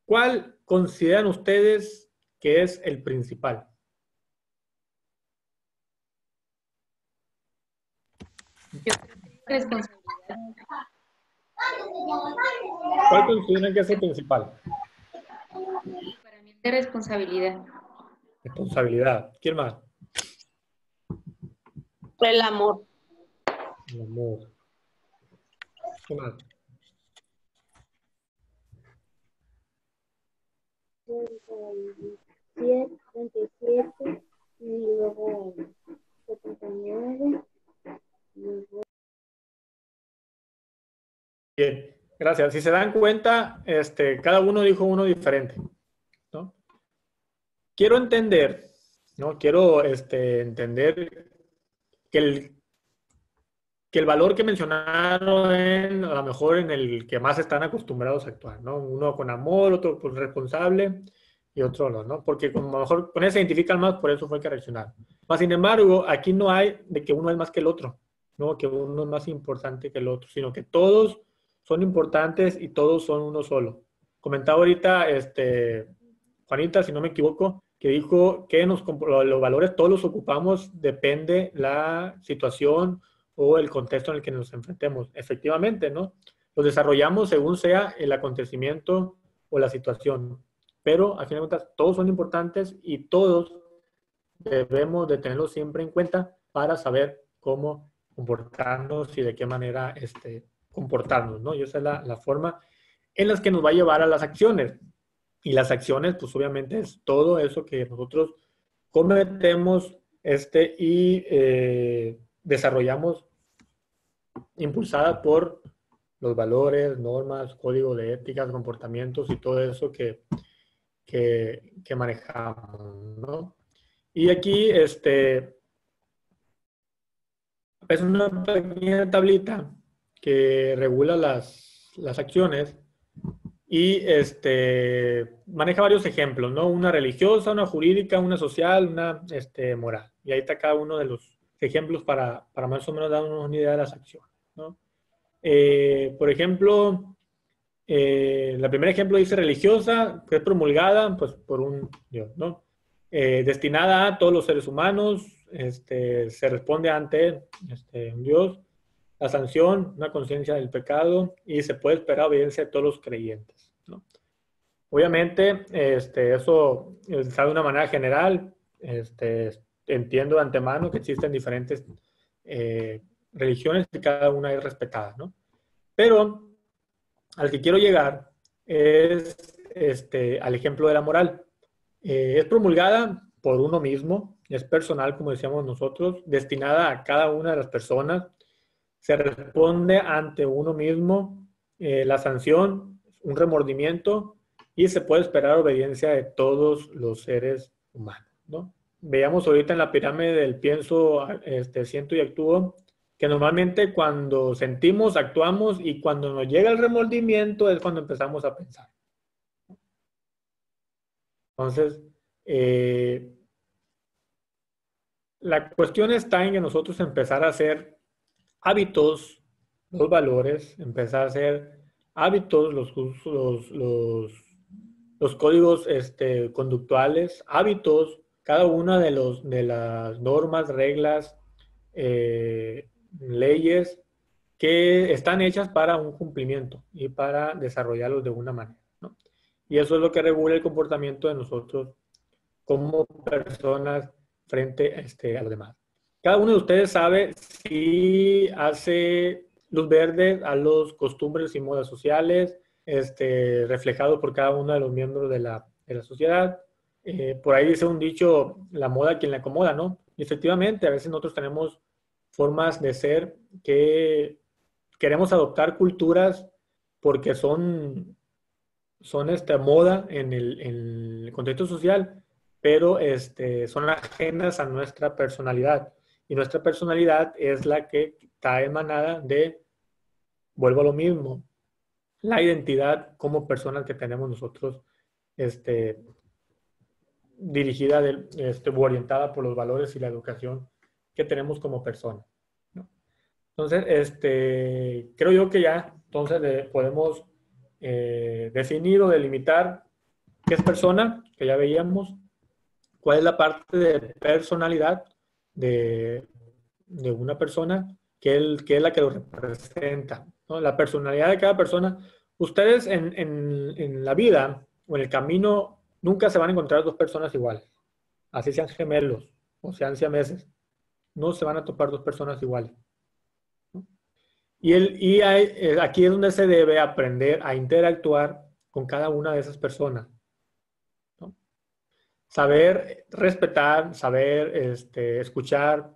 [SPEAKER 1] ¿cuál consideran ustedes que es el principal?
[SPEAKER 6] Responsabilidad.
[SPEAKER 1] ¿Cuál consideran que es el principal?
[SPEAKER 6] Para mí es de responsabilidad.
[SPEAKER 1] Responsabilidad. ¿Quién más?
[SPEAKER 3] El amor.
[SPEAKER 1] El amor. ¿Qué más?
[SPEAKER 7] 37 y luego 79.
[SPEAKER 1] Bien, gracias. Si se dan cuenta, cada uno dijo uno diferente, ¿no? Quiero entender, ¿no? Quiero entender que el valor que mencionaron a lo mejor en el que más están acostumbrados a actuar, ¿no? Uno con amor, otro con responsable y otro no, porque como a lo mejor con eso se identifican más, por eso fue que reaccionaron. Más sin embargo, aquí no hay de que uno es más que el otro, ¿no? Que uno es más importante que el otro, sino que todos son importantes y todos son uno solo. Comentaba ahorita Juanita, si no me equivoco, que dijo que los valores todos los ocupamos, depende la situación o el contexto en el que nos enfrentemos. Efectivamente, ¿no? Los desarrollamos según sea el acontecimiento o la situación. Pero, a fin de cuentas, todos son importantes y todos debemos de tenerlos siempre en cuenta para saber cómo comportarnos y de qué manera comportarnos, ¿no? Y esa es la forma en la que nos va a llevar a las acciones. Y las acciones, pues obviamente es todo eso que nosotros cometemos y desarrollamos impulsada por los valores, normas, código de éticas, comportamientos y todo eso que manejamos, ¿no? Y aquí es una pequeña tablita que regula las acciones y maneja varios ejemplos, ¿no? Una religiosa, una jurídica, una social, una moral. Y ahí está cada uno de los ejemplos para más o menos darnos una idea de las acciones, ¿no? Por ejemplo, el primer ejemplo dice religiosa, que es promulgada pues, por un Dios, ¿no? Destinada a todos los seres humanos, se responde ante un Dios. La sanción, una conciencia del pecado y se puede esperar obediencia de todos los creyentes, ¿no? Obviamente, eso está de una manera general. Entiendo de antemano que existen diferentes religiones y cada una es respetada, ¿no? Pero al que quiero llegar es al ejemplo de la moral. Es promulgada por uno mismo, es personal, como decíamos nosotros, destinada a cada una de las personas. Se responde ante uno mismo, la sanción, un remordimiento y se puede esperar obediencia de todos los seres humanos, ¿no? Veamos ahorita en la pirámide del pienso, siento y actúo, que normalmente cuando sentimos, actuamos y cuando nos llega el remordimiento es cuando empezamos a pensar. Entonces, la cuestión está en que nosotros empezar a hacer hábitos, los valores, empezar a hacer hábitos, los códigos conductuales, hábitos, cada una de las normas, reglas, leyes que están hechas para un cumplimiento y para desarrollarlos de una manera, ¿no? Y eso es lo que regula el comportamiento de nosotros como personas frente a los demás. Cada uno de ustedes sabe si hace luz verde a los costumbres y modas sociales, reflejado por cada uno de los miembros de la sociedad. Por ahí dice un dicho, la moda a quien la acomoda, ¿no? Y efectivamente, a veces nosotros tenemos formas de ser que queremos adoptar culturas porque son moda en el contexto social, pero son ajenas a nuestra personalidad. Y nuestra personalidad es la que está emanada de, vuelvo a lo mismo, la identidad como personas que tenemos nosotros, dirigida o orientada por los valores y la educación que tenemos como personas, ¿no? Entonces, creo yo que ya entonces podemos definir o delimitar qué es persona, que ya veíamos, cuál es la parte de personalidad de una persona, que es la que lo representa, ¿no? La personalidad de cada persona. Ustedes en la vida o en el camino nunca se van a encontrar dos personas iguales, así sean gemelos o sean siameses, no se van a topar dos personas iguales, ¿no? Aquí es donde se debe aprender a interactuar con cada una de esas personas, ¿no? Saber respetar, saber escuchar,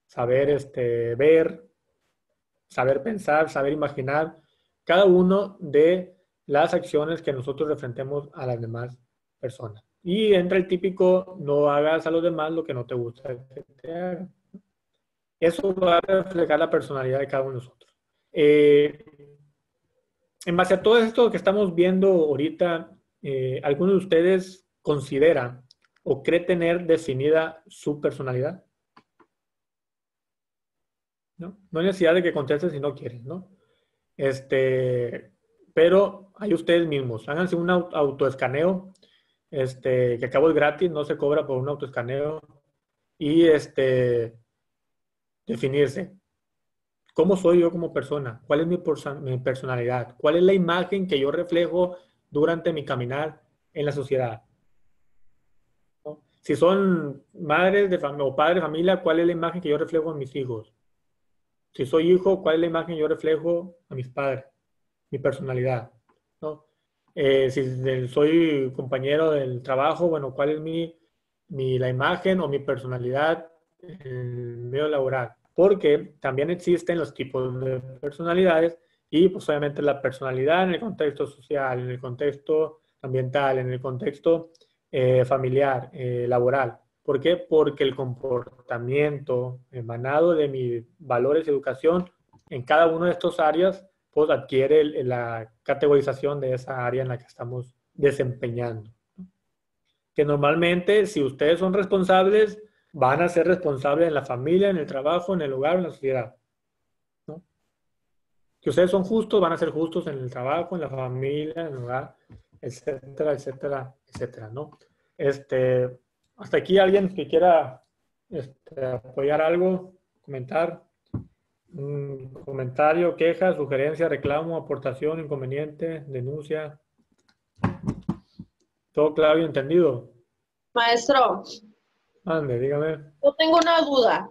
[SPEAKER 1] saber ver, saber pensar, saber imaginar cada uno de las acciones que nosotros refrentemos a las demás personas. Y entra el típico, no hagas a los demás lo que no te gusta que te hagan. Eso va a reflejar la personalidad de cada uno de nosotros. En base a todo esto que estamos viendo ahorita, ¿alguno de ustedes considera o cree tener definida su personalidad? ¿No? No hay necesidad de que contestes si no quieres, ¿no? Pero hay ustedes mismos, háganse un autoescaneo, que a cabo es gratis, no se cobra por un autoescaneo, y definirse. ¿Cómo soy yo como persona? ¿Cuál es mi personalidad? ¿Cuál es la imagen que yo reflejo durante mi caminar en la sociedad? ¿No? Si son madres o padres de familia, ¿cuál es la imagen que yo reflejo a mis hijos? Si soy hijo, ¿cuál es la imagen que yo reflejo a mis padres? Mi personalidad, ¿no? Si soy compañero del trabajo, bueno, ¿cuál es la imagen o mi personalidad en el medio laboral? Porque también existen los tipos de personalidades y pues obviamente la personalidad en el contexto social, en el contexto ambiental, en el contexto familiar, laboral. ¿Por qué? Porque el comportamiento emanado de mis valores de educación en cada una de estas áreas pues adquiere la categorización de esa área en la que estamos desempeñando. Que normalmente, si ustedes son responsables, van a ser responsables en la familia, en el trabajo, en el hogar, en la sociedad, ¿no? Que ustedes son justos, van a ser justos en el trabajo, en la familia, en el hogar, etcétera, etcétera, etcétera, ¿no? Hasta aquí alguien que quiera apoyar algo, comentar. Un comentario, queja, sugerencia, reclamo, aportación, inconveniente, denuncia. ¿Todo claro y entendido?
[SPEAKER 3] Maestro,
[SPEAKER 1] Ande, dígame.
[SPEAKER 3] yo tengo una duda.
[SPEAKER 1] A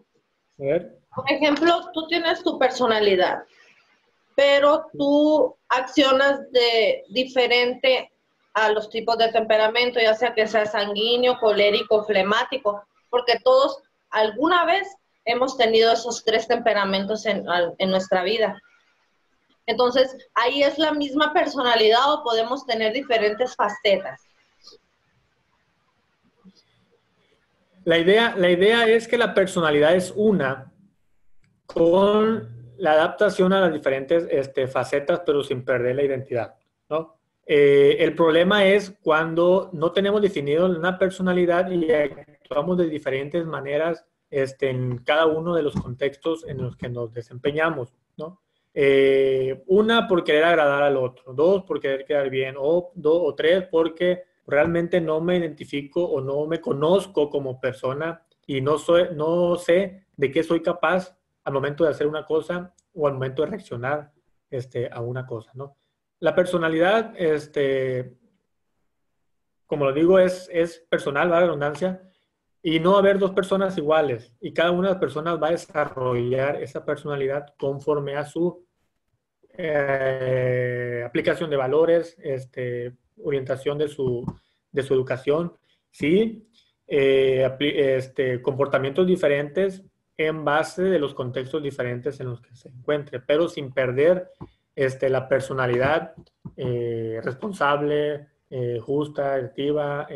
[SPEAKER 1] ver.
[SPEAKER 3] Por ejemplo, tú tienes tu personalidad, pero tú accionas de diferente a los tipos de temperamento, ya sea que sea sanguíneo, colérico, flemático, porque todos alguna vez hemos tenido esos tres temperamentos en nuestra vida. Entonces, ¿ahí es la misma personalidad o podemos tener diferentes facetas?
[SPEAKER 1] La idea es que la personalidad es una con la adaptación a las diferentes facetas, pero sin perder la identidad, ¿no? El problema es cuando no tenemos definido una personalidad y actuamos de diferentes maneras en cada uno de los contextos en los que nos desempeñamos, ¿no? Una, por querer agradar al otro. Dos, por querer quedar bien. O tres, porque realmente no me identifico o no me conozco como persona y no sé de qué soy capaz al momento de hacer una cosa o al momento de reaccionar a una cosa, ¿no? La personalidad, como lo digo, es personal, va la redundancia, y no va a haber dos personas iguales. Y cada una de las personas va a desarrollar esa personalidad conforme a su aplicación de valores, orientación de su educación, sí, comportamientos diferentes en base de los contextos diferentes en los que se encuentre, pero sin perder la personalidad responsable, justa, activa,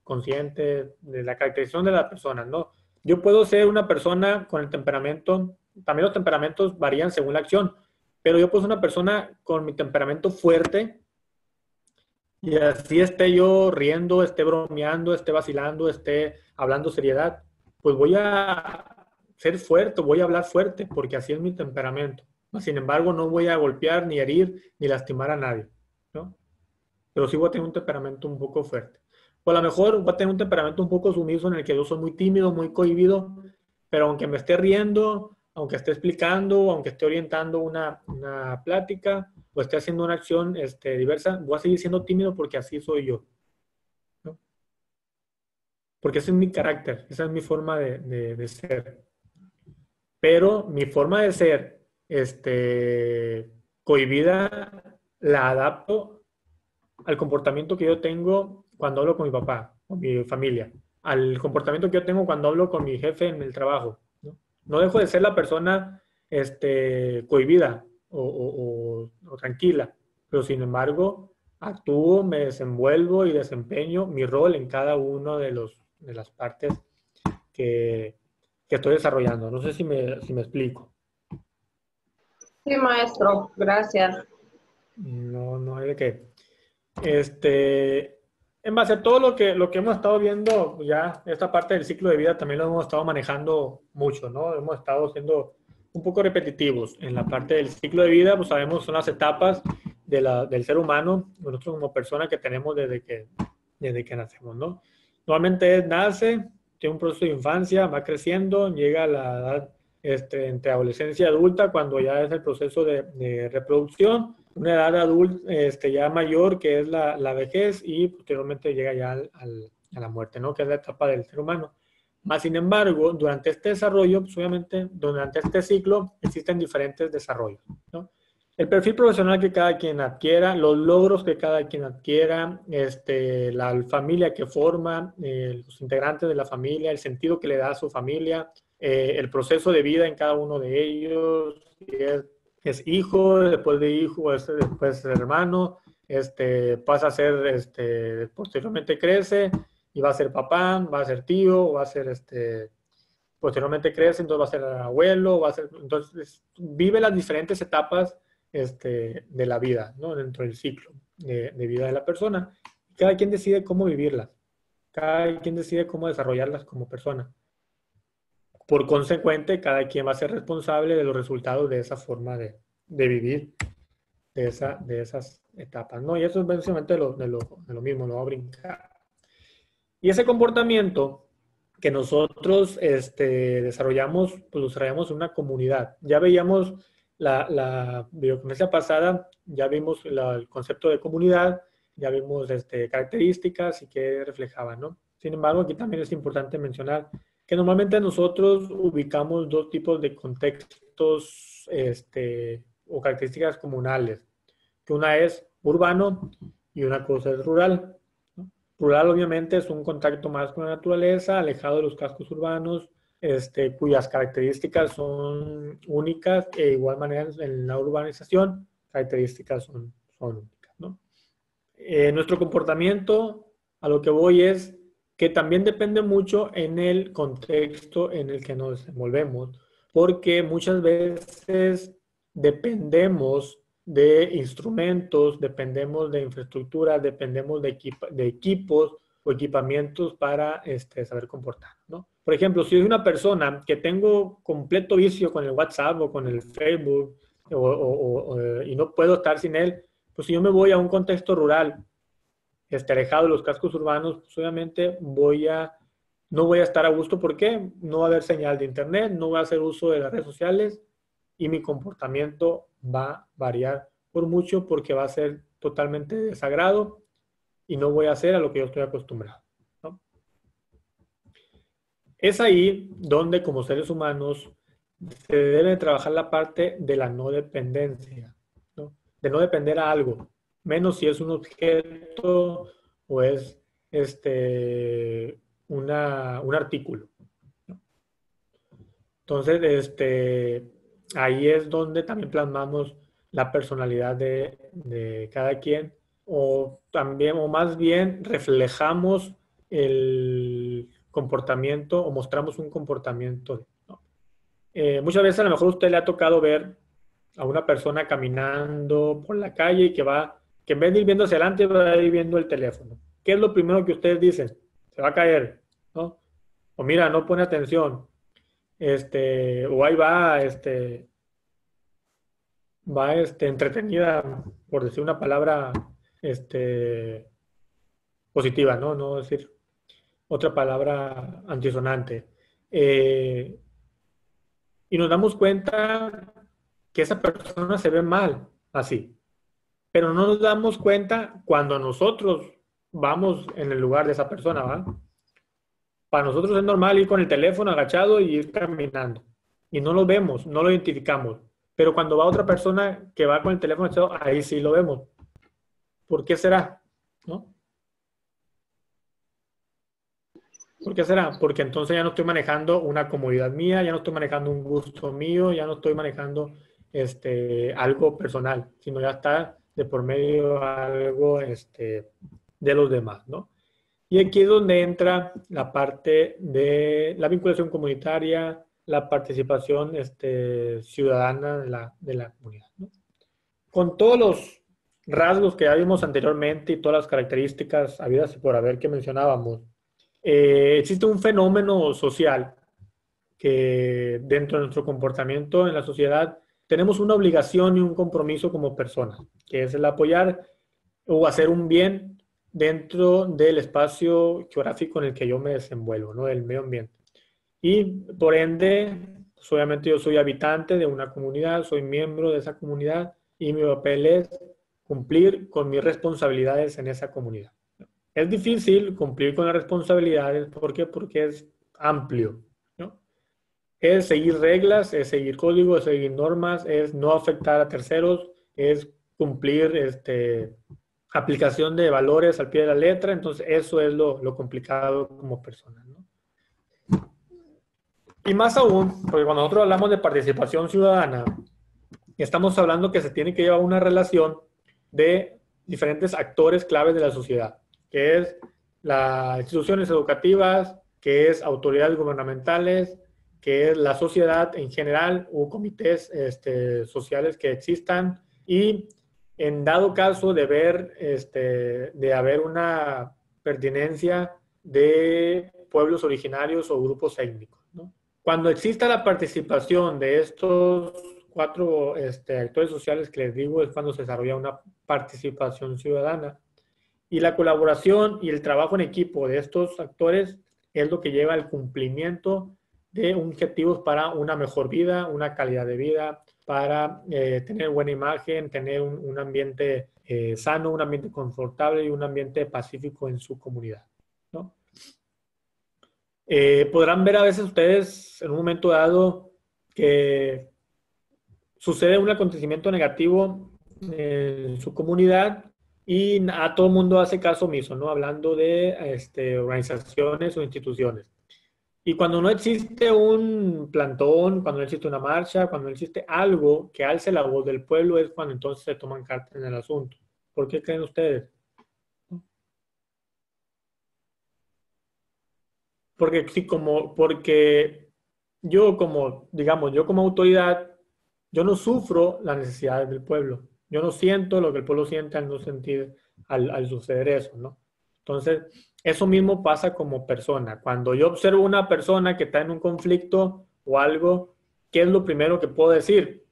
[SPEAKER 1] consciente de la caracterización de la persona, ¿no? Yo puedo ser una persona con el temperamento, también los temperamentos varían según la acción, pero yo puedo ser una persona con mi temperamento fuerte y así esté yo riendo, esté bromeando, esté vacilando, esté hablando seriedad, pues voy a ser fuerte, voy a hablar fuerte, porque así es mi temperamento. Sin embargo, no voy a golpear, ni herir, ni lastimar a nadie, ¿no? Pero sí voy a tener un temperamento un poco fuerte. O a lo mejor voy a tener un temperamento un poco sumiso en el que yo soy muy tímido, muy cohibido, pero aunque me esté riendo, aunque esté explicando, aunque esté orientando una plática, o esté haciendo una acción diversa, voy a seguir siendo tímido porque así soy yo, ¿no? Porque ese es mi carácter, esa es mi forma de ser. Pero mi forma de ser cohibida la adapto al comportamiento que yo tengo cuando hablo con mi papá, con mi familia, al comportamiento que yo tengo cuando hablo con mi jefe en el trabajo, ¿no? No dejo de ser la persona cohibida o tranquila, pero sin embargo actúo, me desenvuelvo y desempeño mi rol en cada uno de las partes que estoy desarrollando. No sé si me explico.
[SPEAKER 3] Sí, maestro, gracias.
[SPEAKER 1] No hay de qué. En base a todo lo que hemos estado viendo, ya esta parte del ciclo de vida también lo hemos estado manejando mucho, ¿no? Hemos estado siendo un poco repetitivos. En la parte del ciclo de vida, pues sabemos, son las etapas del ser humano, nosotros como persona que tenemos desde que nacemos, ¿no? Normalmente nace, tiene un proceso de infancia, va creciendo, llega a la edad entre adolescencia y adulta, cuando ya es el proceso de reproducción, una edad adulta ya mayor, que es la vejez, y posteriormente llega ya a la muerte, ¿no? Que es la etapa del ser humano. Más sin embargo, durante este desarrollo, pues obviamente, durante este ciclo, existen diferentes desarrollos, ¿no? El perfil profesional que cada quien adquiera, los logros que cada quien adquiera, la familia que forma, los integrantes de la familia, el sentido que le da a su familia, el proceso de vida en cada uno de ellos, si es hijo, después de hijo, después de hermano, pasa a ser, posteriormente crece y va a ser papá, va a ser tío, va a ser posteriormente crece, entonces va a ser abuelo, entonces vive las diferentes etapas de la vida, ¿no? Dentro del ciclo de vida de la persona. Cada quien decide cómo vivirlas, cada quien decide cómo desarrollarlas como persona. Por consecuente, cada quien va a ser responsable de los resultados de esa forma de vivir, de esas etapas, ¿no? Y eso es básicamente de lo mismo, lo voy a brincar. Y ese comportamiento que nosotros desarrollamos, pues lo desarrollamos en una comunidad. Ya veíamos la videoconferencia pasada, ya vimos el concepto de comunidad, ya vimos características y qué reflejaban, ¿no? Sin embargo, aquí también es importante mencionar que normalmente nosotros ubicamos dos tipos de contextos o características comunales, que una es urbano y una cosa es rural, ¿no? Rural obviamente es un contacto más con la naturaleza, alejado de los cascos urbanos, cuyas características son únicas, e igual manera en la urbanización, características son únicas, ¿no? Nuestro comportamiento, a lo que voy es que también depende mucho en el contexto en el que nos desenvolvemos, porque muchas veces dependemos de instrumentos, dependemos de infraestructura, dependemos de equipos o equipamientos para saber comportar, ¿no? Por ejemplo, si soy una persona que tengo completo vicio con el WhatsApp o con el Facebook y no puedo estar sin él, pues si yo me voy a un contexto rural, alejado de los cascos urbanos, pues obviamente no voy a estar a gusto. ¿Por qué? No va a haber señal de internet, no voy a hacer uso de las redes sociales y mi comportamiento va a variar por mucho porque va a ser totalmente desagrado y no voy a hacer a lo que yo estoy acostumbrado, ¿no? Es ahí donde como seres humanos se debe trabajar la parte de la no dependencia, ¿no? de no depender a algo, menos si es un objeto o es un artículo. Entonces, ahí es donde también plasmamos la personalidad de cada quien, o también, o más bien reflejamos el comportamiento o mostramos un comportamiento, ¿no? Muchas veces a lo mejor a usted le ha tocado ver a una persona caminando por la calle y que en vez de ir viendo hacia adelante, va a ir viendo el teléfono. ¿Qué es lo primero que ustedes dicen? Se va a caer, ¿no? O mira, no pone atención. O ahí va entretenida, por decir una palabra positiva, ¿no? No decir otra palabra antisonante. Y nos damos cuenta que esa persona se ve mal así, pero no nos damos cuenta cuando nosotros vamos en el lugar de esa persona, ¿va? Para nosotros es normal ir con el teléfono agachado y ir caminando. Y no lo vemos, no lo identificamos. Pero cuando va otra persona que va con el teléfono agachado, ahí sí lo vemos. ¿Por qué será? ¿No? ¿Por qué será? Porque entonces ya no estoy manejando una comodidad mía, ya no estoy manejando un gusto mío, ya no estoy manejando algo personal, sino ya está de por medio algo de los demás, ¿no? Y aquí es donde entra la parte de la vinculación comunitaria, la participación ciudadana de la comunidad, ¿no? Con todos los rasgos que ya vimos anteriormente y todas las características habidas y por haber que mencionábamos, existe un fenómeno social que dentro de nuestro comportamiento en la sociedad tenemos una obligación y un compromiso como personas, que es el apoyar o hacer un bien dentro del espacio geográfico en el que yo me desenvuelvo, ¿no? Del medio ambiente. Y por ende, pues obviamente yo soy habitante de una comunidad, soy miembro de esa comunidad y mi papel es cumplir con mis responsabilidades en esa comunidad. Es difícil cumplir con las responsabilidades, ¿por qué? Porque es amplio, ¿no? Es seguir reglas, es seguir códigos, es seguir normas, es no afectar a terceros, es cumplir aplicación de valores al pie de la letra. Entonces eso es lo complicado como persona, ¿no? Y más aún, porque cuando nosotros hablamos de participación ciudadana, estamos hablando que se tiene que llevar una relación de diferentes actores claves de la sociedad, que es las instituciones educativas, que es autoridades gubernamentales, que es la sociedad en general o comités sociales que existan, y en dado caso de de haber una pertinencia de pueblos originarios o grupos étnicos, ¿no? Cuando exista la participación de estos cuatro actores sociales que les digo, es cuando se desarrolla una participación ciudadana. Y la colaboración y el trabajo en equipo de estos actores es lo que lleva al cumplimiento de objetivos para una mejor vida, una calidad de vida, para tener buena imagen, tener un ambiente sano, un ambiente confortable y un ambiente pacífico en su comunidad, ¿no? Podrán ver a veces ustedes en un momento dado que sucede un acontecimiento negativo en su comunidad y a todo el mundo hace caso omiso, ¿no? Hablando de organizaciones o instituciones. Y cuando no existe un plantón, cuando no existe una marcha, cuando no existe algo que alce la voz del pueblo, es cuando entonces se toman cartas en el asunto. ¿Por qué creen ustedes? Porque yo como autoridad, yo no sufro las necesidades del pueblo. Yo no siento lo que el pueblo siente al no sentir, al suceder eso, ¿no? Entonces, eso mismo pasa como persona. Cuando yo observo una persona que está en un conflicto o algo, ¿qué es lo primero que puedo decir?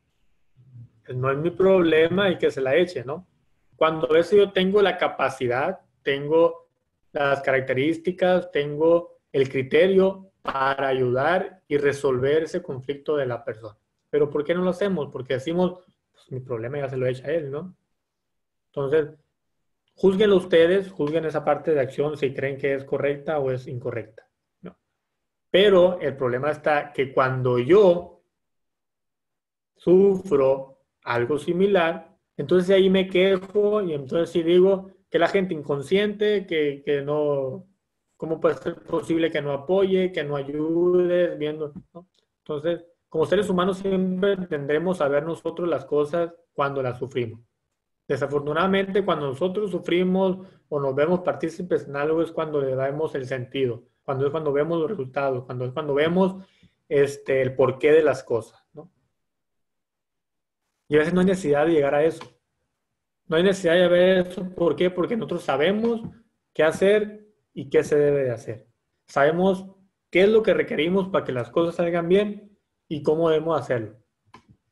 [SPEAKER 1] Pues no es mi problema y que se la eche, ¿no? Cuando a veces yo tengo la capacidad, tengo las características, tengo el criterio para ayudar y resolver ese conflicto de la persona. Pero ¿por qué no lo hacemos? Porque decimos, pues mi problema ya se lo echa a él, ¿no? Entonces, júzguenlo ustedes, juzguen esa parte de acción si creen que es correcta o es incorrecta, ¿no? Pero el problema está que cuando yo sufro algo similar, Entonces ahí me quejo y entonces sí digo que la gente inconsciente, que no, ¿cómo puede ser posible que no apoye, que no ayude, viendo, ¿no? Entonces, como seres humanos siempre tendremos a ver nosotros las cosas cuando las sufrimos. Desafortunadamente, cuando nosotros sufrimos o nos vemos partícipes en algo es cuando le damos el sentido, cuando es cuando vemos los resultados, cuando es cuando vemos el porqué de las cosas, ¿no? Y a veces no hay necesidad de llegar a eso. No hay necesidad de ver eso. ¿Por qué? Porque nosotros sabemos qué hacer y qué se debe de hacer. Sabemos qué es lo que requerimos para que las cosas salgan bien y cómo debemos hacerlo.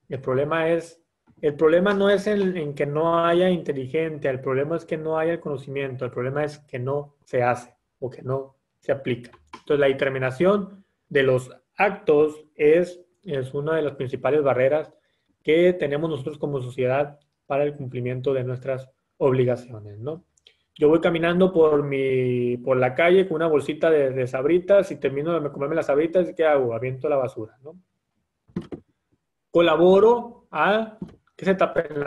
[SPEAKER 1] El problema no es en que no haya inteligencia, el problema es que no haya el conocimiento, el problema es que no se hace o que no se aplica. Entonces la determinación de los actos es una de las principales barreras que tenemos nosotros como sociedad para el cumplimiento de nuestras obligaciones, ¿no? Yo voy caminando por la calle con una bolsita de sabritas y termino de comerme las sabritas y ¿qué hago? Aviento la basura, ¿no? Colaboro a que se tapen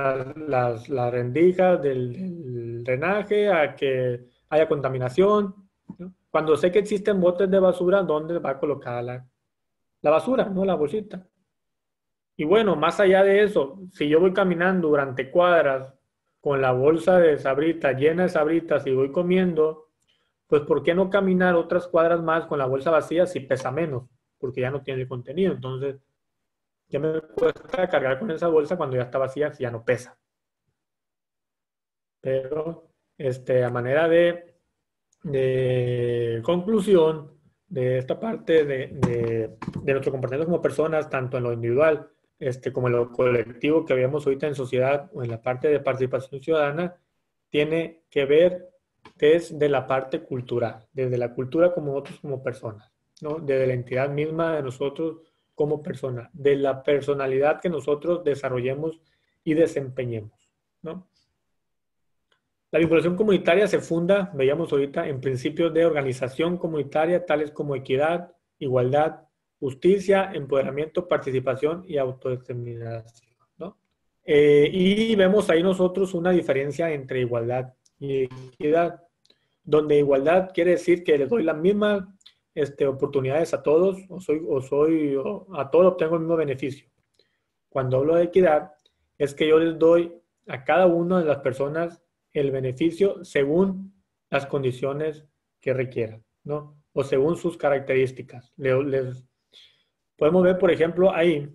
[SPEAKER 1] las rendijas del drenaje, a que haya contaminación, ¿no? Cuando sé que existen botes de basura, ¿dónde va a colocar la basura, ¿no? La bolsita. Y bueno, más allá de eso, si yo voy caminando durante cuadras con la bolsa de sabritas llena de sabritas y voy comiendo, pues ¿por qué no caminar otras cuadras más con la bolsa vacía si pesa menos? Porque ya no tiene el contenido. Entonces, ya me cuesta cargar con esa bolsa cuando ya está vacía, si ya no pesa. Pero, a manera de conclusión de esta parte de nuestro comportamiento como personas, tanto en lo individual como en lo colectivo que vemos ahorita en sociedad o en la parte de participación ciudadana, tiene que ver desde la parte cultural, desde la cultura como nosotros como personas, ¿no? Desde la entidad misma de nosotros como persona, de la personalidad que nosotros desarrollemos y desempeñemos, ¿no? La vinculación comunitaria se funda, veíamos ahorita, en principios de organización comunitaria, tales como equidad, igualdad, justicia, empoderamiento, participación y autodeterminación, ¿no? Y vemos ahí nosotros una diferencia entre igualdad y equidad, donde igualdad quiere decir que les doy las mismas oportunidades a todos, o a todos obtengo el mismo beneficio. Cuando hablo de equidad, es que yo les doy a cada una de las personas el beneficio según las condiciones que requieran, ¿no? O según sus características. Podemos ver, por ejemplo, ahí,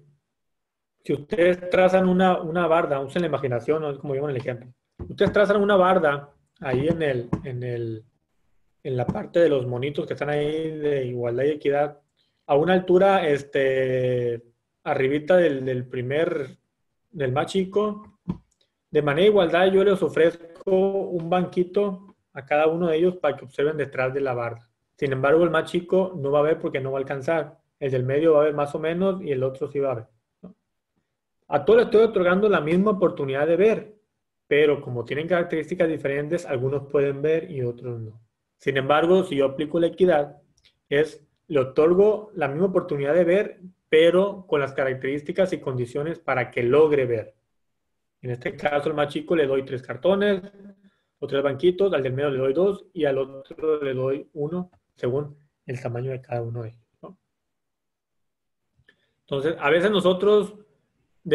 [SPEAKER 1] si ustedes trazan una barda, usen la imaginación, ¿no? Como vimos en el ejemplo. Ustedes trazan una barda ahí en la parte de los monitos que están ahí de igualdad y equidad, a una altura, arribita del más chico. De manera de igualdad, yo les ofrezco un banquito a cada uno de ellos para que observen detrás de la barra. Sin embargo, el más chico no va a ver porque no va a alcanzar. El del medio va a ver más o menos y el otro sí va a ver, ¿no? A todos les estoy otorgando la misma oportunidad de ver, pero como tienen características diferentes, algunos pueden ver y otros no. Sin embargo, si yo aplico la equidad, le otorgo la misma oportunidad de ver, pero con las características y condiciones para que logre ver. En este caso, al más chico le doy 3 cartones o 3 banquitos, al del medio le doy 2 y al otro le doy 1 según el tamaño de cada uno de ellos, ¿no? Entonces, a veces nosotros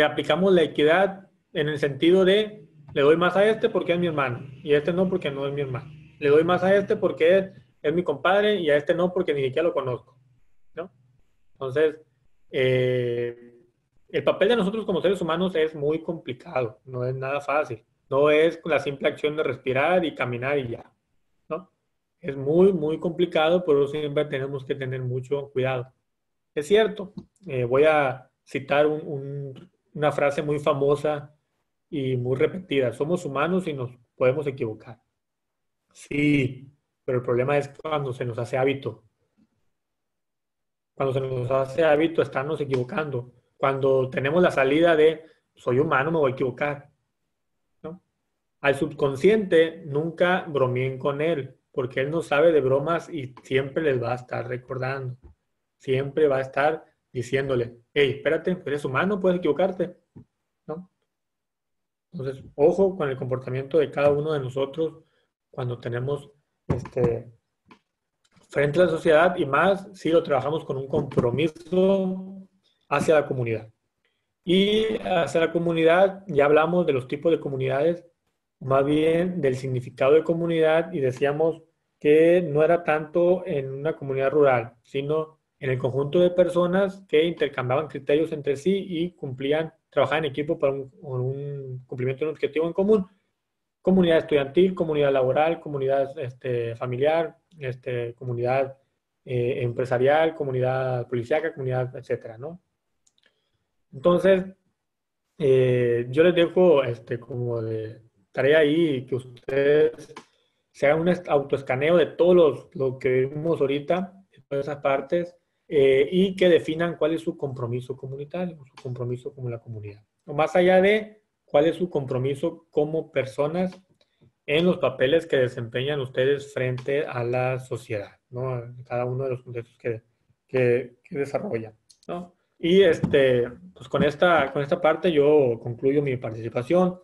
[SPEAKER 1] aplicamos la equidad en el sentido de le doy más a este porque es mi hermano y a este no porque no es mi hermano. Le doy más a este porque es mi compadre y a este no porque ni siquiera lo conozco, ¿no? Entonces, el papel de nosotros como seres humanos es muy complicado, no es nada fácil. No es la simple acción de respirar y caminar y ya, ¿no? Es muy, muy complicado, por eso siempre tenemos que tener mucho cuidado. Es cierto, voy a citar una frase muy famosa y muy repetida. Somos humanos y nos podemos equivocar. Sí, pero el problema es cuando se nos hace hábito. Cuando se nos hace hábito estarnos equivocando. Cuando tenemos la salida de soy humano, me voy a equivocar, ¿no? Al subconsciente nunca bromeen con él, porque él no sabe de bromas y siempre les va a estar recordando. Siempre va a estar diciéndole, hey, espérate, eres humano, puedes equivocarte, ¿no? Entonces, ojo con el comportamiento de cada uno de nosotros cuando tenemos frente a la sociedad, y más si lo trabajamos con un compromiso hacia la comunidad. Y hacia la comunidad, ya hablamos de los tipos de comunidades, más bien del significado de comunidad, y decíamos que no era tanto en una comunidad rural, sino en el conjunto de personas que intercambiaban criterios entre sí y trabajaban en equipo para un cumplimiento de un objetivo en común. Comunidad estudiantil, comunidad laboral, comunidad familiar, comunidad empresarial, comunidad policíaca, comunidad, etcétera, ¿no? Entonces, yo les dejo como de tarea ahí que ustedes se hagan un autoescaneo de todo lo que vimos ahorita, de todas esas partes, y que definan cuál es su compromiso comunitario, su compromiso con la comunidad. O más allá de cuál es su compromiso como personas en los papeles que desempeñan ustedes frente a la sociedad, ¿no? En cada uno de los contextos que desarrollan, ¿no? Y pues con esta parte yo concluyo mi participación.